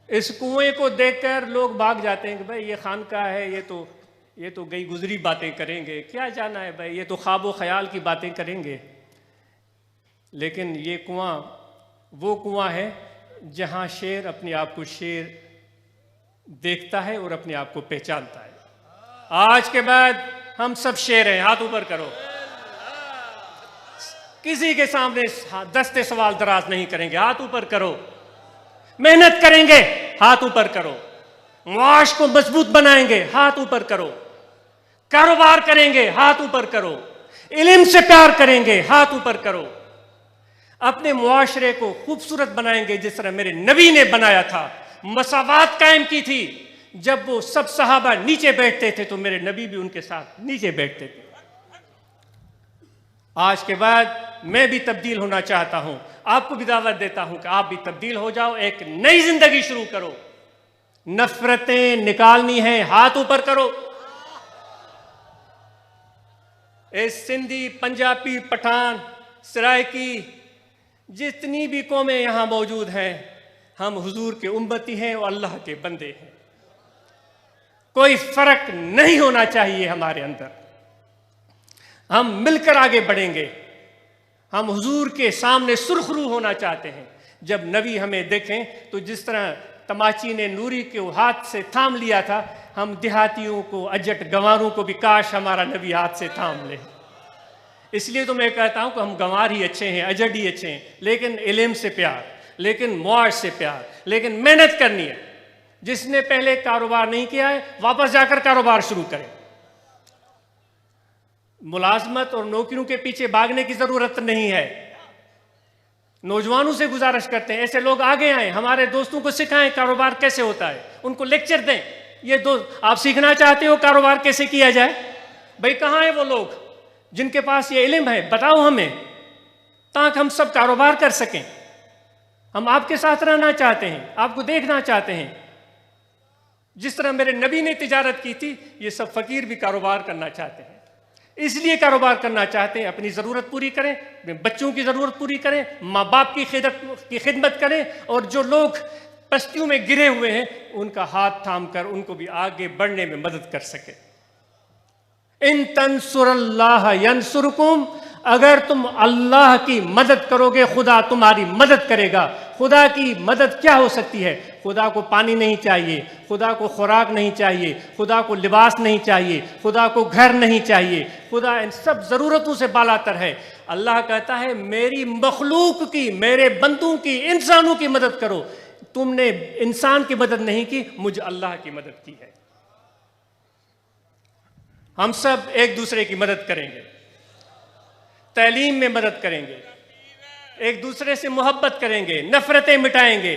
اس کنویں کو دیکھ کر لوگ بھاگ جاتے ہیں کہ بھائی یہ خانقاہ ہے، یہ تو گئی گزری باتیں کریں گے، کیا جانا ہے بھائی، یہ تو خواب و خیال کی باتیں کریں گے۔ لیکن یہ کنواں وہ کنواں ہے جہاں شیر اپنے آپ کو شیر دیکھتا ہے اور اپنے آپ کو پہچانتا ہے۔ آج کے بعد ہم سب شیر ہیں، ہاتھ اوپر کرو۔ کسی کے سامنے دستے سوال دراز نہیں کریں گے، ہاتھ اوپر کرو۔ محنت کریں گے، ہاتھ اوپر کرو۔ معاش کو مضبوط بنائیں گے، ہاتھ اوپر کرو۔ کاروبار کریں گے، ہاتھ اوپر کرو۔ علم سے پیار کریں گے، ہاتھ اوپر کرو۔ اپنے معاشرے کو خوبصورت بنائیں گے جس طرح میرے نبی نے بنایا تھا، مساوات قائم کی تھی۔ جب وہ سب صحابہ نیچے بیٹھتے تھے تو میرے نبی بھی ان کے ساتھ نیچے بیٹھتے تھے۔ آج کے بعد میں بھی تبدیل ہونا چاہتا ہوں، آپ کو بھی دعوت دیتا ہوں کہ آپ بھی تبدیل ہو جاؤ، ایک نئی زندگی شروع کرو۔ نفرتیں نکالنی ہیں، ہاتھ اوپر کرو۔ اے سندھی، پنجابی، پٹھان، سرائکی، جتنی بھی قومیں یہاں موجود ہیں، ہم حضور کے امتی ہیں اور اللہ کے بندے ہیں۔ کوئی فرق نہیں ہونا چاہیے ہمارے اندر۔ ہم مل کر آگے بڑھیں گے۔ ہم حضور کے سامنے سرخ رو ہونا چاہتے ہیں۔ جب نبی ہمیں دیکھیں تو جس طرح تماچی نے نوری کے ہاتھ سے تھام لیا تھا، ہم دیہاتیوں کو، اجٹ گنواروں کو بھی کاش ہمارا نبی ہاتھ سے تھام لے۔ اس لیے تو میں کہتا ہوں کہ ہم گنوار ہی اچھے ہیں، اجٹ ہی اچھے ہیں، لیکن علم سے پیار، لیکن معاش سے پیار، لیکن محنت کرنی ہے۔ جس نے پہلے کاروبار نہیں کیا ہے واپس جا کر کاروبار شروع کرے۔ ملازمت اور نوکریوں کے پیچھے بھاگنے کی ضرورت نہیں ہے۔ نوجوانوں سے گزارش کرتے ہیں ایسے لوگ آگے آئیں، ہمارے دوستوں کو سکھائیں کاروبار کیسے ہوتا ہے، ان کو لیکچر دیں۔ یہ دوست آپ سیکھنا چاہتے ہو کاروبار کیسے کیا جائے، بھئی کہاں ہیں وہ لوگ جن کے پاس یہ علم ہے، بتاؤ ہمیں، تاکہ ہم سب کاروبار کر سکیں۔ ہم آپ کے ساتھ رہنا چاہتے ہیں، آپ کو دیکھنا چاہتے ہیں۔ جس طرح میرے نبی نے تجارت کی تھی، یہ سب فقیر بھی کاروبار کرنا چاہتے ہیں۔ اس لیے کاروبار کرنا چاہتے ہیں، اپنی ضرورت پوری کریں، اپنے بچوں کی ضرورت پوری کریں، ماں باپ کی خدمت کریں، اور جو لوگ پستیوں میں گرے ہوئے ہیں ان کا ہاتھ تھام کر ان کو بھی آگے بڑھنے میں مدد کر سکے۔ ان تنصر اللہ ینصرکم، اگر تم اللہ کی مدد کرو گے خدا تمہاری مدد کرے گا۔ خدا کی مدد کیا ہو سکتی ہے؟ خدا کو پانی نہیں چاہیے، خدا کو خوراک نہیں چاہیے، خدا کو لباس نہیں چاہیے، خدا کو گھر نہیں چاہیے، خدا ان سب ضرورتوں سے بالاتر ہے۔ اللہ کہتا ہے میری مخلوق کی، میرے بندوں کی، انسانوں کی مدد کرو۔ تم نے انسان کی مدد نہیں کی، مجھ اللہ کی مدد کی ہے۔ ہم سب ایک دوسرے کی مدد کریں گے، تعلیم میں مدد کریں گے، ایک دوسرے سے محبت کریں گے، نفرتیں مٹائیں گے۔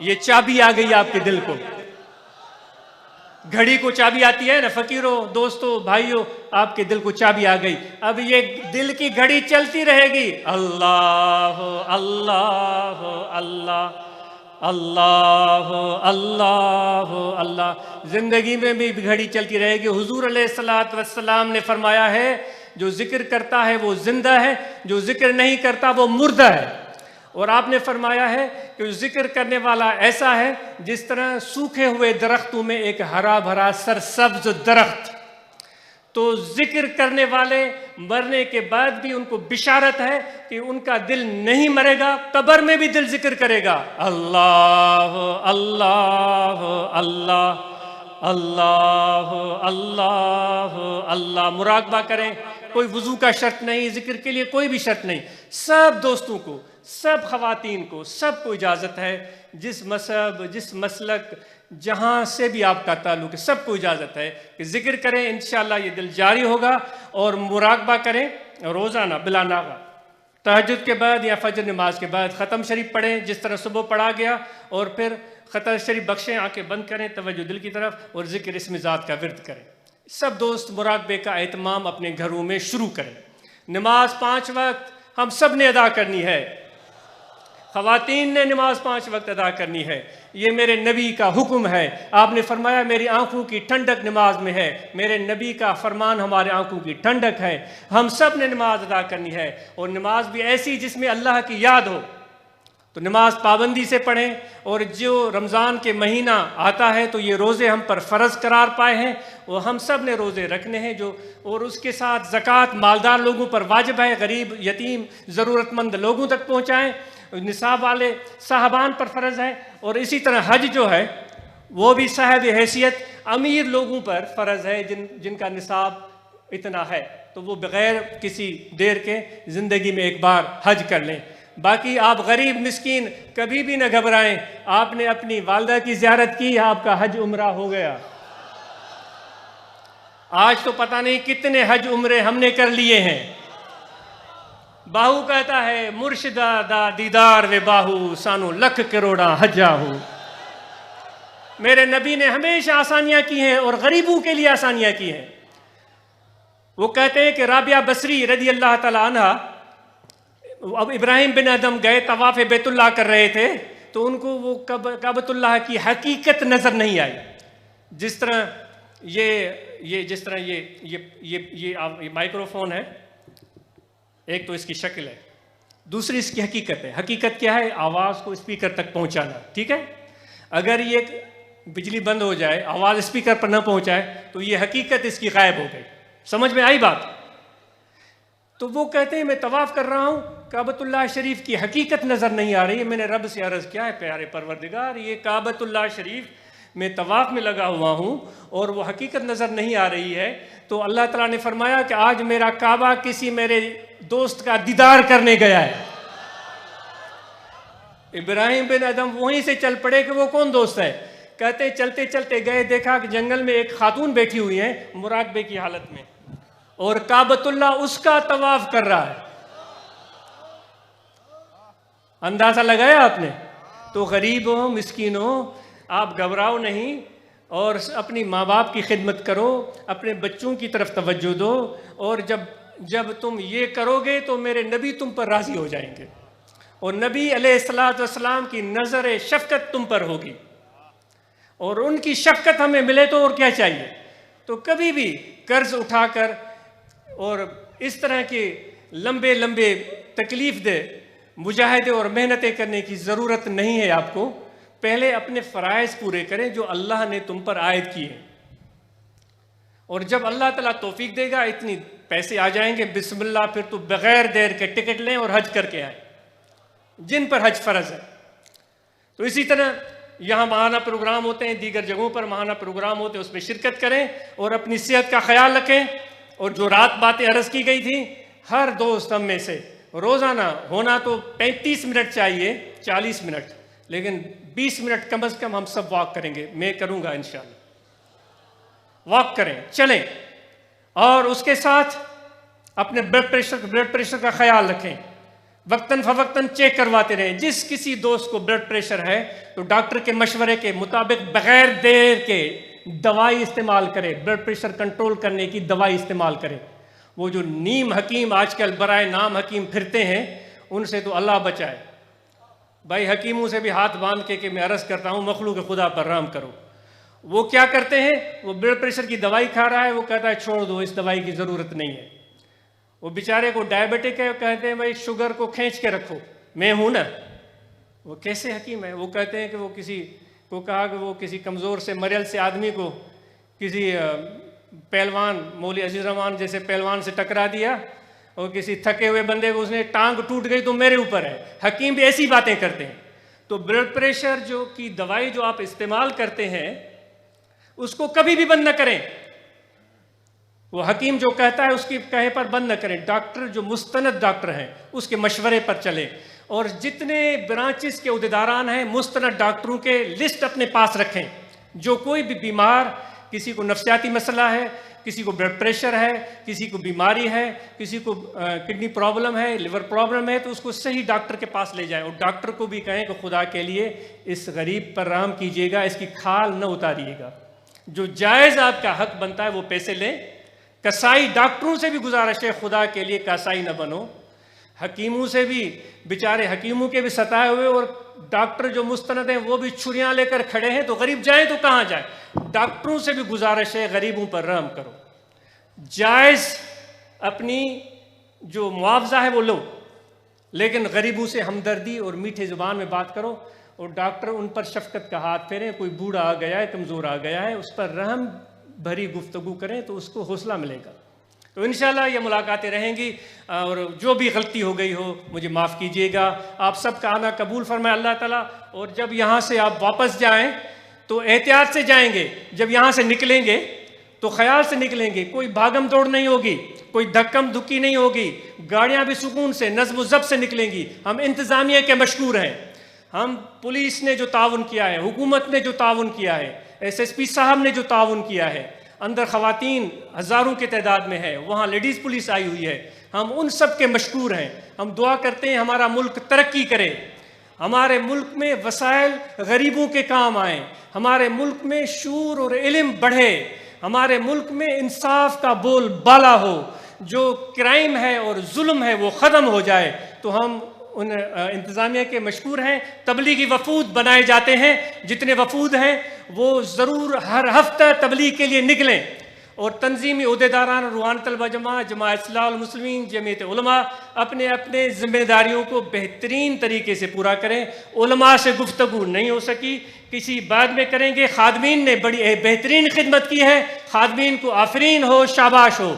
یہ چابی آ گئی آپ کے دل کو. گھڑی کو چابی آتی ہے نا فقیروں، دوستوں، بھائیوں، آپ کے دل کو چابی آ گئی. اب یہ دل کی گھڑی چلتی رہے گی. اللہ اللہ اللہ اللہ اللہ اللہ. زندگی میں بھی گھڑی چلتی رہے گی. حضور علیہ الصلوۃ والسلام نے فرمایا ہے جو ذکر کرتا ہے وہ زندہ ہے، جو ذکر نہیں کرتا وہ مردہ ہے. اور آپ نے فرمایا ہے کہ ذکر کرنے والا ایسا ہے جس طرح سوکھے ہوئے درختوں میں ایک ہرا بھرا سرسبز درخت. تو ذکر کرنے والے مرنے کے بعد بھی ان کو بشارت ہے کہ ان کا دل نہیں مرے گا، قبر میں بھی دل ذکر کرے گا. اللہ اللہ اللہ اللہ اللہ اللہ. مراقبہ کریں. کوئی وضو کا شرط نہیں، ذکر کے لیے کوئی بھی شرط نہیں. سب دوستوں کو، سب خواتین کو، سب کو اجازت ہے، جس مذہب، جس مسلک، جہاں سے بھی آپ کا تعلق ہے، سب کو اجازت ہے کہ ذکر کریں. انشاءاللہ یہ دل جاری ہوگا. اور مراقبہ کریں روزانہ بلا ناغہ. تہجد کے بعد یا فجر نماز کے بعد ختم شریف پڑھیں جس طرح صبح پڑھا گیا، اور پھر ختم شریف بخشیں، آنکھیں بند کریں، توجہ دل کی طرف، اور ذکر اسم ذات کا ورد کریں. سب دوست مراقبے کا اہتمام اپنے گھروں میں شروع کریں. نماز 5 وقت ہم سب نے ادا کرنی ہے. خواتین نے نماز 5 وقت ادا کرنی ہے. یہ میرے نبی کا حکم ہے. آپ نے فرمایا میری آنکھوں کی ٹھنڈک نماز میں ہے. میرے نبی کا فرمان ہمارے آنکھوں کی ٹھنڈک ہے. ہم سب نے نماز ادا کرنی ہے، اور نماز بھی ایسی جس میں اللہ کی یاد ہو. تو نماز پابندی سے پڑھیں. اور جو رمضان کے مہینہ آتا ہے تو یہ روزے ہم پر فرض قرار پائے ہیں، وہ ہم سب نے روزے رکھنے ہیں. اور اس کے ساتھ زکوٰۃ مالدار لوگوں پر واجب ہے، غریب، یتیم، ضرورت مند لوگوں تک پہنچائیں. نصاب والے صاحبان پر فرض ہے. اور اسی طرح حج جو ہے وہ بھی صاحب حیثیت امیر لوگوں پر فرض ہے، جن کا نصاب اتنا ہے، تو وہ بغیر کسی دیر کے زندگی میں ایک بار حج کر لیں. باقی آپ غریب مسکین کبھی بھی نہ گھبرائیں. آپ نے اپنی والدہ کی زیارت کی، آپ کا حج عمرہ ہو گیا. آج تو پتہ نہیں کتنے حج عمرے ہم نے کر لیے ہیں. باہو کہتا ہے مرشدہ دا دیدار و باہو سانو لکھ کروڑا حجا ہو. میرے نبی نے ہمیشہ آسانیاں کی ہیں اور غریبوں کے لیے آسانیاں کی ہیں. وہ کہتے ہیں کہ رابعہ بصری رضی اللہ تعالیٰ عنہ، اب ابراہیم بن ادم گئے طواف بیت اللہ کر رہے تھے، تو ان کو وہ کعبۃ اللہ کی حقیقت نظر نہیں آئی. جس طرح یہ مائکرو فون ہے، ایک تو اس کی شکل ہے، دوسری اس کی حقیقت ہے. حقیقت کیا ہے؟ آواز کو اسپیکر تک پہنچانا. ٹھیک ہے، اگر یہ بجلی بند ہو جائے، آواز اسپیکر پر نہ پہنچائے، تو یہ حقیقت اس کی غائب ہو گئی. سمجھ میں آئی بات؟ تو وہ کہتے ہیں میں طواف کر رہا ہوں، کعبۃ اللہ شریف کی حقیقت نظر نہیں آ رہی ہے. میں نے رب سے عرض کیا ہے پیارے پروردگار، یہ کعبۃ اللہ شریف میں طواف میں لگا ہوا ہوں اور وہ حقیقت نظر نہیں آ رہی ہے. تو اللہ تعالیٰ نے فرمایا کہ آج میرا کعبہ کسی میرے دوست کا دیدار کرنے گیا ہے. ابراہیم بن ادم وہیں سے چل پڑے کہ وہ کون دوست ہے. کہتے چلتے چلتے گئے، دیکھا کہ جنگل میں ایک خاتون بیٹھی ہوئی ہے مراقبے کی حالت میں، اور کعبۃ اللہ اس کا طواف کر رہا ہے. اندازہ لگایا آپ نے؟ تو غریب ہو، مسکین ہو، آپ گھبراؤ نہیں، اور اپنی ماں باپ کی خدمت کرو، اپنے بچوں کی طرف توجہ دو. اور جب تم یہ کرو گے تو میرے نبی تم پر راضی ہو جائیں گے، اور نبی علیہ الصلوۃ والسلام کی نظر شفقت تم پر ہوگی. اور ان کی شفقت ہمیں ملے تو اور کیا چاہیے. تو کبھی بھی قرض اٹھا کر اور اس طرح کے لمبے لمبے تکلیف دہ مجاہدے اور محنتیں کرنے کی ضرورت نہیں ہے آپ کو. پہلے اپنے فرائض پورے کریں جو اللہ نے تم پر عائد کیے ہیں، اور جب اللہ تعالیٰ توفیق دے گا اتنی پیسے آ جائیں گے، بسم اللہ، پھر تو بغیر دیر کے ٹکٹ لیں اور حج کر کے آئیں جن پر حج فرض ہے. تو اسی طرح یہاں ماہانہ پروگرام ہوتے ہیں، دیگر جگہوں پر ماہانہ پروگرام ہوتے ہیں، اس میں شرکت کریں اور اپنی صحت کا خیال رکھیں. اور جو رات باتیں عرض کی گئی تھیں، ہر دوست ہم میں سے روزانہ ہونا تو 35 منٹ چاہیے، 40 منٹ، لیکن 20 منٹ کم از کم ہم سب واک کریں گے. میں کروں گا انشاءاللہ. واک کریں، چلیں، اور اس کے ساتھ اپنے بلڈ پریشر کا خیال رکھیں. وقتاً فوقتاً چیک کرواتے رہیں. جس کسی دوست کو بلڈ پریشر ہے تو ڈاکٹر کے مشورے کے مطابق بغیر دیر کے دوائی استعمال کرے, بلڈ پریشر کنٹرول کرنے کی دوائی استعمال کرے. وہ جو نیم حکیم آج کل برائے نام حکیم پھرتے ہیں, ان سے تو اللہ بچائے. بھائی حکیموں سے بھی ہاتھ باندھ کے کہ میں عرض کرتا ہوں مخلوق خدا پر رحم کرو. وہ کیا کرتے ہیں, وہ بلڈ پریشر کی دوائی کھا رہا ہے, وہ کہتا ہے چھوڑ دو, اس دوائی کی ضرورت نہیں ہے. وہ بیچارے کو ڈائبٹک ہے, وہ کہتے ہیں بھائی شوگر کو کھینچ کے رکھو, میں ہوں نا. وہ کیسے حکیم ہے؟ وہ کہتے ہیں کہ وہ کسی کو کہا کہ وہ کسی کمزور سے مریض سے آدمی کو کسی پہلوان مولوی عزیز الرحمان جیسے پہلوان سے ٹکرا دیا, اور کسی تھکے ہوئے بندے کو اس نے ٹانگ ٹوٹ گئی تو میرے اوپر ہے. حکیم بھی ایسی باتیں کرتے ہیں. تو بلڈ پریشر جو کی دوائی جو آپ استعمال کرتے ہیں اس کو کبھی بھی بند نہ کریں. وہ حکیم جو کہتا ہے اس کی کہے پر بند نہ کریں. ڈاکٹر جو مستند ڈاکٹر ہیں اس کے مشورے پر چلیں. اور جتنے برانچز کے عہدیداران ہیں مستند ڈاکٹروں کے لسٹ اپنے پاس رکھیں. جو کوئی بھی بیمار, کسی کو نفسیاتی مسئلہ ہے, کسی کو بلڈ پریشر ہے, کسی کو بیماری ہے, کسی کو کڈنی پرابلم ہے, لیور پرابلم ہے, تو اس کو صحیح ڈاکٹر کے پاس لے جائیں. اور ڈاکٹر کو بھی کہیں کہ خدا کے لیے اس غریب پر رحم کیجیے گا, اس کی کھال نہ اتاریے گا. جو جائز آپ کا حق بنتا ہے وہ پیسے لیں. کسائی ڈاکٹروں سے بھی گزارش ہے خدا کے لیے کسائی نہ بنو. حکیموں سے بھی, بیچارے حکیموں کے بھی ستائے ہوئے اور ڈاکٹر جو مستند ہیں وہ بھی چھریاں لے کر کھڑے ہیں, تو غریب جائیں تو کہاں جائیں. ڈاکٹروں سے بھی گزارش ہے غریبوں پر رحم کرو. جائز اپنی جو معاوضہ ہے وہ لو, لیکن غریبوں سے ہمدردی اور میٹھے زبان میں بات کرو. اور ڈاکٹر ان پر شفقت کا ہاتھ پھیریں. کوئی بوڑھا آ گیا ہے, کمزور آ گیا ہے, اس پر رحم بھری گفتگو کریں تو اس کو حوصلہ ملے گا. تو انشاءاللہ یہ ملاقاتیں رہیں گی. اور جو بھی غلطی ہو گئی ہو مجھے معاف کیجیے گا. آپ سب کا آنا قبول فرمائے اللہ تعالیٰ. اور جب یہاں سے آپ واپس جائیں تو احتیاط سے جائیں گے. جب یہاں سے نکلیں گے تو خیال سے نکلیں گے. کوئی بھاگم دوڑ نہیں ہوگی, کوئی دھکم دھکی نہیں ہوگی. گاڑیاں بھی سکون سے نظم و ضبط سے نکلیں گی. ہم انتظامیہ کے مشکور ہیں. ہم پولیس نے جو تعاون کیا ہے, حکومت نے جو تعاون کیا ہے, ایس ایس پی صاحب نے جو تعاون کیا ہے, اندر خواتین ہزاروں کی تعداد میں ہے, وہاں لیڈیز پولیس آئی ہوئی ہے, ہم ان سب کے مشکور ہیں. ہم دعا کرتے ہیں ہمارا ملک ترقی کرے, ہمارے ملک میں وسائل غریبوں کے کام آئیں, ہمارے ملک میں شعور اور علم بڑھے, ہمارے ملک میں انصاف کا بول بالا ہو, جو کرائم ہے اور ظلم ہے وہ ختم ہو جائے. تو ہم ان انتظامیہ کے مشکور ہیں. تبلیغی وفود بنائے جاتے ہیں, جتنے وفود ہیں وہ ضرور ہر ہفتہ تبلیغ کے لیے نکلیں. اور تنظیمی عہدیداران, روحانیت طلبہ جماعت, جماعت اصلاح المسلمین, جمعیت علماء اپنے اپنے ذمہ داریوں کو بہترین طریقے سے پورا کریں. علماء سے گفتگو نہیں ہو سکی, کسی بعد میں کریں گے. خادمین نے بڑی بہترین خدمت کی ہے, خادمین کو آفرین ہو, شاباش ہو.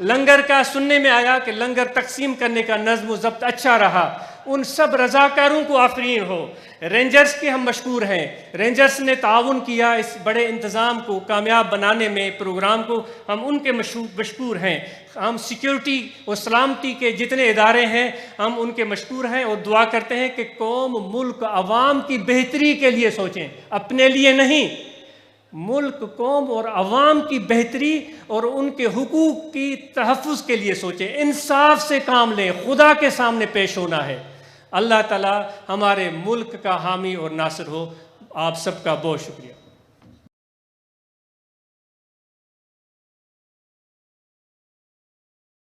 لنگر کا سننے میں آیا کہ لنگر تقسیم کرنے کا نظم و ضبط اچھا رہا, ان سب رضاکاروں کو آفرین ہو. رینجرز کے ہم مشکور ہیں, رینجرز نے تعاون کیا اس بڑے انتظام کو کامیاب بنانے میں, پروگرام کو, ہم ان کے مشکور ہیں. ہم سیکیورٹی اور سلامتی کے جتنے ادارے ہیں ہم ان کے مشکور ہیں. اور دعا کرتے ہیں کہ قوم, ملک, عوام کی بہتری کے لیے سوچیں, اپنے لیے نہیں. ملک, قوم اور عوام کی بہتری اور ان کے حقوق کی تحفظ کے لیے سوچیں. انصاف سے کام لیں, خدا کے سامنے پیش ہونا ہے. اللہ تعالی ہمارے ملک کا حامی اور ناصر ہو. آپ سب کا بہت شکریہ.